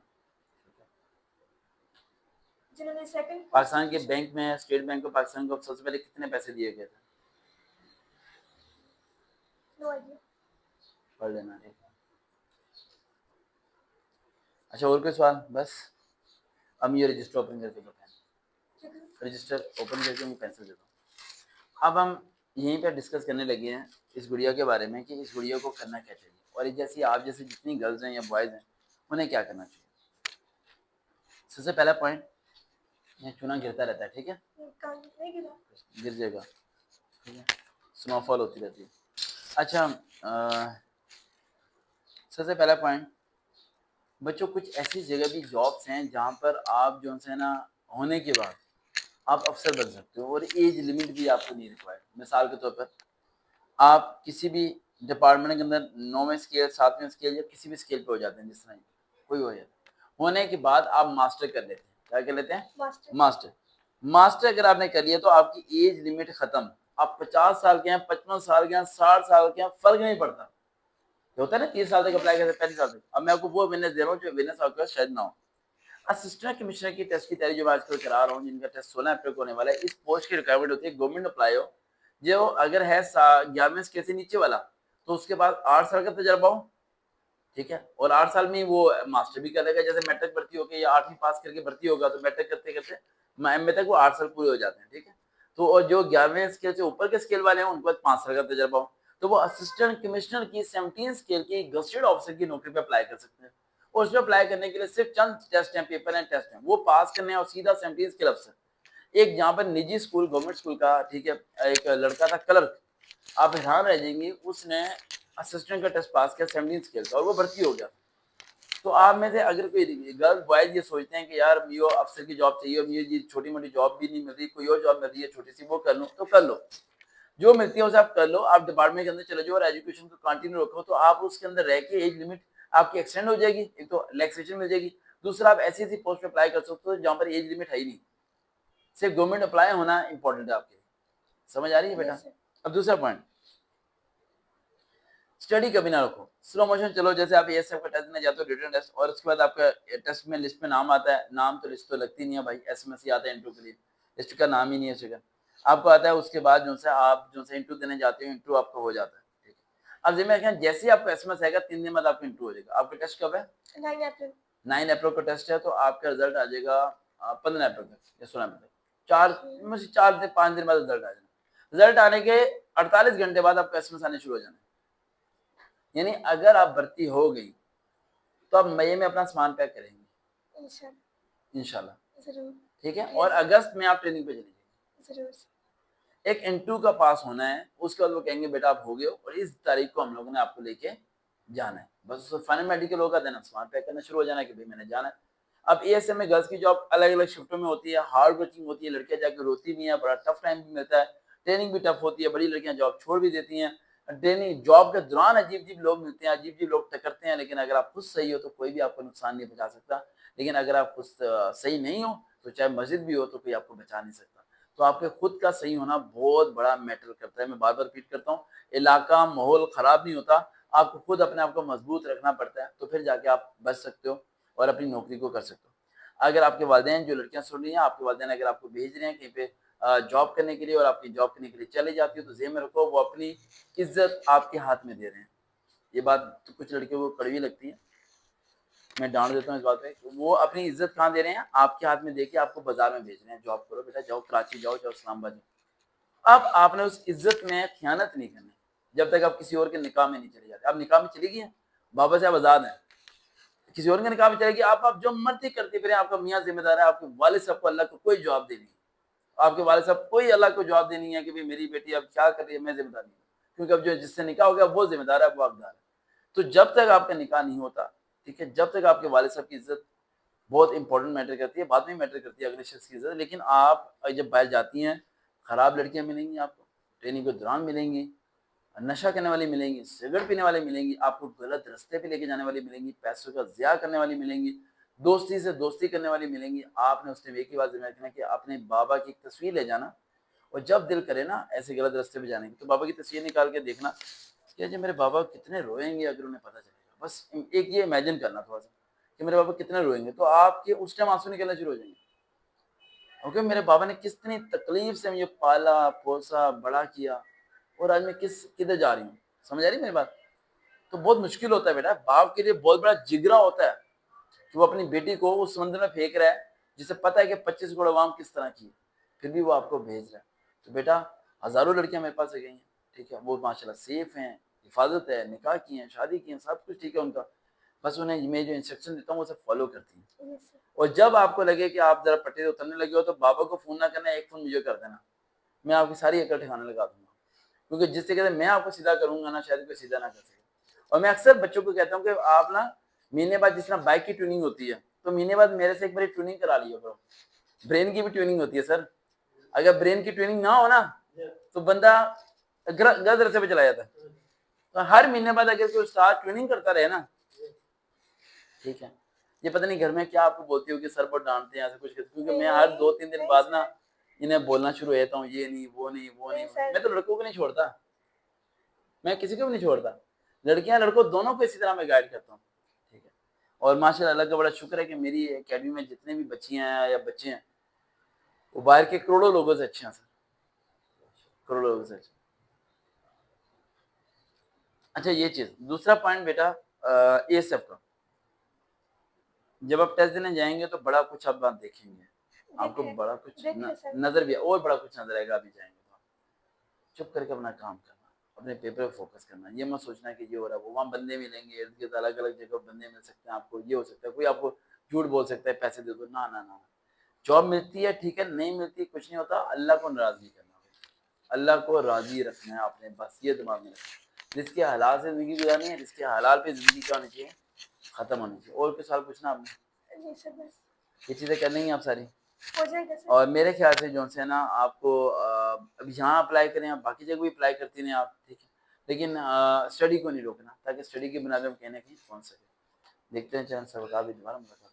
[SPEAKER 2] जिन्होंने सेकंड
[SPEAKER 1] पाकिस्तान के बैंक में, स्टेट बैंक ऑफ पाकिस्तान को सबसे पहले कितने पैसे दिए गए थे?
[SPEAKER 2] No idea.
[SPEAKER 1] पढ़ लेना, ठीक है। अच्छा, और कोई सवाल? बस अब ये रजिस्टर ओपन करके दो, रजिस्टर ओपन करके मैं पेंसिल देता हूँ। अब हम यहीं पे डिस्कस करने लगे हैं इस गुड़िया के बारे में कि इस गुड़िया को करना क्या चाहिए, और ये जैसी आप जैसे जितनी गर्ल्स हैं या बॉयज़ हैं उन्हें क्या करना चाहिए। सबसे पहला पॉइंट, यहाँ चूना गिरता रहता है, ठीक है,
[SPEAKER 2] कान नहीं गिरा।
[SPEAKER 1] गिर जाएगा, ठीक है, स्नोफॉल होती रहती है। अच्छा, सबसे पहला पॉइंट, बच्चों कुछ ऐसी जगह भी जॉब्स हैं जहाँ पर आप जो है ना होने के बाद आप अफसर बन सकते हो और एज लिमिट भी आपको नहीं रिक्वायर्ड। मिसाल के तौर पर आप किसी भी डिपार्टमेंट के अंदर 9वें स्केल, 7वें स्केल या किसी भी स्केल पे हो जाते हैं, जिस तरह कोई हो जाता है, होने के बाद आप मास्टर कर लेते हैं। क्या कर लेते हैं? मास्टर। मास्टर अगर आपने कर लिया तो आपकी एज लिमिट खत्म। आप 50 साल के हैं, 55 साल के हैं, 60 साल के हैं, फर्क नहीं पड़ता। होता है ना 30 साल तक अप्लाई करते, 35 साल तक। अब मैं आपको वो विनेस दे रहा हूँ जो विनेस आपके पास शायद ना हो। असिस्टेंट कमिश्नर की टेस्ट की तैयारी जो मैं आजकल करा रहा हूँ, जिनका टेस्ट 16 अप्रैल को होने वाला है, इस पोस्ट की रिक्वायरमेंट होती है गवर्नमेंट अप्लाई हो, जो अगर है 11वें स्केल से नीचे वाला तो उसके बाद 8 साल का तजर्बा हो, ठीक है, और 8 साल में वो मास्टर भी करेगा। जैसे मैट्रिक भर्ती होगी या 8वीं पास करके भर्ती होगा तो मैट्रिक करते करते एमए तक वो 8 साल पूरे हो जाते हैं, ठीक है। तो और जो 11वें स्केल से ऊपर के स्केल वाले हैं उनको 5 साल का तजर्बा हो, तो वो असिस्टेंट कमिश्नर की 17 स्केल की गजेटेड ऑफिसर की नौकरी पे अप्लाई कर सकते हैं। और उसमें अप्लाई करने के लिए सिर्फ चंद टेस्ट हैं, पेपर हैं, टेस्ट हैं, वो पास करने हैं और सीधा 17 स्केल अफसर। एक जहाँ पर निजी स्कूल, गवर्नमेंट स्कूल का, ठीक है, एक लड़का था क्लर्क, आप हैरान रह जाएंगे, उसने असिस्टेंट का टेस्ट पास किया 17 स्केल का और वो भर्ती हो गया। तो आप में से अगर कोई गर्ल्स बॉयज ये सोचते हैं कि यार यो अफसर की जॉब चाहिए, मुझे ये छोटी मोटी जॉब भी नहीं मिल रही, कोई और जॉब मिल रही है छोटी सी, वो कर लो, तो कर लो, जो मिलती है उसे आप कर लो। आप डिपार्टमेंट के अंदर चले जाओ और एजुकेशन को कंटिन्यू रखो, तो आप उसके अंदर रह के एज लिमिट आपकी एक्सटेंड हो जाएगी, एक तो रिलैक्सेशन मिल जाएगी, दूसरा आप ऐसी ऐसी पोस्ट पे अप्लाई कर सकते हो जहाँ पर एज लिमिट है ही नहीं। सिर्फ गवर्नमेंट अप्लाई होना इंपॉर्टेंट है आपके लिए। समझ आ रही है बेटा? अब दूसरा पॉइंट, स्टडी कभी ना रखो, स्लो मोशन चलो। जैसे आप एएसएफ का टेस्ट देने जाते हो, रिटन टेस्ट, और उसके बाद आपका टेस्ट में लिस्ट में नाम आता है, नाम तो लिस्ट तो लगती नहीं है भाई, एसएमएस ही आता है इंटरव्यू के लिए, लिस्ट का नाम ही नहीं है उसका आपको आता है। उसके बाद जो से आप जो से इंटरव्यू देने जाते हो, इंटरव्यू आपका हो जाता है, ठीक है। अब जिम्मे क्या, जैसे ही आपको एसएमएस आएगा 3 दिन बाद आपका इंटरव्यू हो जाएगा। आपका टेस्ट कब है?
[SPEAKER 2] 9 अप्रैल।
[SPEAKER 1] 9 अप्रैल का टेस्ट है, तो आपका रिजल्ट आ जाएगा 15 अप्रैल तक या 16 अप्रैल तक, 4 से 5 दिन बाद रिजल्ट आ जाएगा। रिजल्ट आने के 48 घंटे बाद आपका एसएमएस आने शुरू हो जाना है। यानी अगर आप भर्ती हो गई तो आप मई में अपना सामान पैक करेंगे इंशाल्लाह,
[SPEAKER 2] जरूर।
[SPEAKER 1] ठीक है, और अगस्त में आप ट्रेनिंग पे चले जाएंगे।
[SPEAKER 2] जरूर।
[SPEAKER 1] एक इंटरव्यू का पास होना है, उसके बाद वो कहेंगे बेटा आप हो गए हो और इस तारीख को हम लोगों ने आपको लेके जाना है, बस फाइनल मेडिकल होगा, देना सामान पैक करना शुरू हो जाना है कि भाई मैंने जाना है। अब एएसएम में गर्ल्स की जॉब अलग अलग शिफ्टों में होती है, हार्ड वर्किंग होती है, लड़कियां जाके रोती भी हैं, बड़ा टफ टाइम भी मिलता है, ट्रेनिंग भी टफ होती है, बड़ी लड़कियां जॉब छोड़ भी देती हैं। ट्रेनिंग जॉब के दौरान अजीब अजीब लोग मिलते हैं, अजीब अजीब लोग टकरते हैं, लेकिन अगर आप खुद सही हो तो कोई भी आपको नुकसान नहीं पहुंचा सकता, लेकिन अगर आप खुद सही नहीं हो तो चाहे मस्जिद भी हो तो कोई आपको बचा नहीं सकता। तो आपके खुद का सही होना बहुत बड़ा मैटर करता है। मैं बार बार रिपीट करता हूँ, इलाका माहौल खराब नहीं होता, आपको खुद अपने आप को मजबूत रखना पड़ता है, तो फिर जाके आप बच सकते हो और अपनी नौकरी को कर सकते हो। अगर आपके वालिदैन, जो लड़कियां सुन रही हैं, आपके वालिदैन अगर आपको भेज रहे हैं कहीं पे जॉब करने के लिए और आपकी जॉब करने के लिए चले जाती हो, तो ज़हन में रखो वो अपनी इज्जत आपके हाथ में दे रहे हैं। ये बात तो कुछ लड़कियों को कड़वी लगती है, मैं डांट देता हूँ इस बात पे। वो अपनी इज्जत कहाँ दे रहे हैं? आपके हाथ में देके आपको बाजार में भेज रहे हैं, जॉब करो बेटा, जाओ कराची जाओ, जाओ इस्लामाबाद जाओ। अब आपने उस इज्जत में खयानत नहीं करनी जब तक आप किसी और के निकाह में नहीं चले जाते। आप निकाह में चली गई हैं, बाबा साहब आजाद हैं, किसी और के निकाह में चलेगी, आप जो मर्जी करते फिर, आपका मियाँ जिम्मेदार है, आपके वालिद साहब को अल्लाह को कोई जवाब देनी है, आपके वालिद साहब कोई अल्लाह को जवाब देनी है कि भाई मेरी बेटी अब क्या कर रही है, मैं जिम्मेदार नहीं हूँ, क्योंकि अब जो जिससे निकाह हो गया वो जिम्मेदार है, वो हकदार है। तो जब तक आपका निकाह नहीं होता, ठीक है, जब तक आपके वालिद साहब की इज्जत बहुत इंपॉर्टेंट मैटर करती है, बाद में मैटर करती है अगले शख्स की इज्जत, लेकिन आप जब बाहर जाती हैं खराब लड़कियां मिलेंगी आपको, ट्रेनिंग के दौरान मिलेंगी, नशा करने वाली मिलेंगी, सिगरेट पीने वाली मिलेंगी, आपको गलत रास्ते पे लेके जाने वाली मिलेंगी, पैसों का ज़िया करने वाली मिलेंगी, दोस्ती से दोस्ती करने वाली मिलेंगी। आपने उस टाइम एक ही बात ज़िम्मेदार रखना कि अपने बाबा की एक तस्वीर ले जाना, और जब दिल करे ना ऐसे गलत रास्ते पे जाने की, तो बाबा की तस्वीर निकाल के देखना कि जी मेरे बाबा कितने रोएंगे अगर उन्हें पता चलेगा। बस एक ये इमेजिन करना थोड़ा सा कि मेरे बाबा कितने रोएंगे, तो आपके उस टाइम आंसू निकलना शुरू हो जाएंगे। ओके, मेरे बाबा ने कितनी तकलीफ से मुझे पाला पोसा बड़ा किया, और आज मैं किधर जा रही हूँ। समझ आ रही है मेरी बात? तो बहुत मुश्किल होता है बेटा, बाप के लिए बहुत बड़ा जिगरा होता है कि वो अपनी बेटी को उस समंदर में फेंक रहा है जिसे पता है कि 25 करोड़ आवाम किस तरह की है, फिर भी वो आपको भेज रहा है। तो बेटा, हजारों लड़कियां मेरे पास आ गई हैं, ठीक है, वो माशाल्लाह सेफ हैं, हिफाजत है, निकाह की हैं, शादी की हैं, सब कुछ ठीक है उनका, बस उन्हें मैं जो इंस्ट्रक्शन देता हूँ उसे फॉलो करती हैं।
[SPEAKER 2] Yes sir.
[SPEAKER 1] और जब आपको लगे कि आप जरा पट्टे से उतरने लगे हो, तो बाबा को फोन ना करना, एक फोन मुझे कर देना, मैं आपकी सारी अकल ठिकाने लगा दूंगा। क्योंकि जिस तरीके से मैं आपको सीधा करूंगा ना, शायद कोई सीधा ना कर सके। और मैं अक्सर बच्चों को कहता हूँ कि आप ना महीने बाद, जिस तरह बाइक की ट्यूनिंग होती है, तो महीने बाद मेरे से एक बार ट्यूनिंग करा लियो ब्रो। ब्रेन की भी ट्यूनिंग होती है सर, अगर ब्रेन की ट्यूनिंग ना हो ना, तो बंदा गलत रास्ते पे चला जाता है। तो हर महीने बाद अगर कोई उस्ताद ट्यूनिंग करता रहे ना, ठीक है, ये पता नहीं घर में क्या आपको बोलती हो कि सर बहुत डांटते हैं ऐसा कुछ, क्योंकि मैं हर 2-3 दिन बाद ना इन्हें बोलना शुरू हो जाता हूँ, ये नहीं वो नहीं वो नहीं। मैं तो लड़कों को नहीं छोड़ता, मैं किसी को भी नहीं छोड़ता, लड़कियां लड़कों दोनों को इसी तरह मैं गाइड करता हूँ, ठीक है। और माशाल्लाह अल्लाह का बड़ा शुक्र है कि मेरी एकेडमी में जितने भी बच्चियां हैं या बच्चे हैं, वो बाहर के करोड़ों लोगों से अच्छे हैं सर, करोड़ों लोगों से अच्छे। अच्छा, ये चीज दूसरा पॉइंट बेटा, ये सब का जब आप टेस्ट देने जाएंगे तो बड़ा कुछ आप बात देखेंगे, आपको बड़ा कुछ नजर भी, और बड़ा कुछ नजर आएगा अभी जाएंगे तो। चुप करके अपना काम करना, अपने पेपर पे फोकस करना, ये मत सोचना कि ये हो रहा है वो, वहाँ बंदे मिलेंगे इर्द गिर्द, अलग अलग जगह बंदे मिल सकते हैं आपको, ये हो सकता है कोई आपको झूठ बोल सकता है पैसे दे दो, ना ना ना। जॉब मिलती है ठीक है, नहीं मिलती कुछ नहीं होता, अल्लाह को नाराज नहीं करना, अल्लाह को राजी रखना है आपने, बस ये दिमाग में रखना। जिसके हलाल से जिंदगी गुजारनी है, जिसके हलाल पे जिंदगी क्या होनी चाहिए, खत्म होनी चाहिए। और कुछ सवाल पूछना आपने?
[SPEAKER 2] नहीं सर, बस
[SPEAKER 1] ये चीज़ें करनी है आप सारी।
[SPEAKER 2] हो जाएगा सर।
[SPEAKER 1] और मेरे ख्याल से जो है ना, आपको अभी यहाँ अप्लाई करें, आप बाकी जगह भी अप्लाई करती हैं आप, ठीक है, लेकिन स्टडी को नहीं रोकना, ताकि स्टडी की बुनियाद में कहीं ना कहीं पहुँच सके। देखते हैं चैनल सबका भी दोबारा मुलाकात।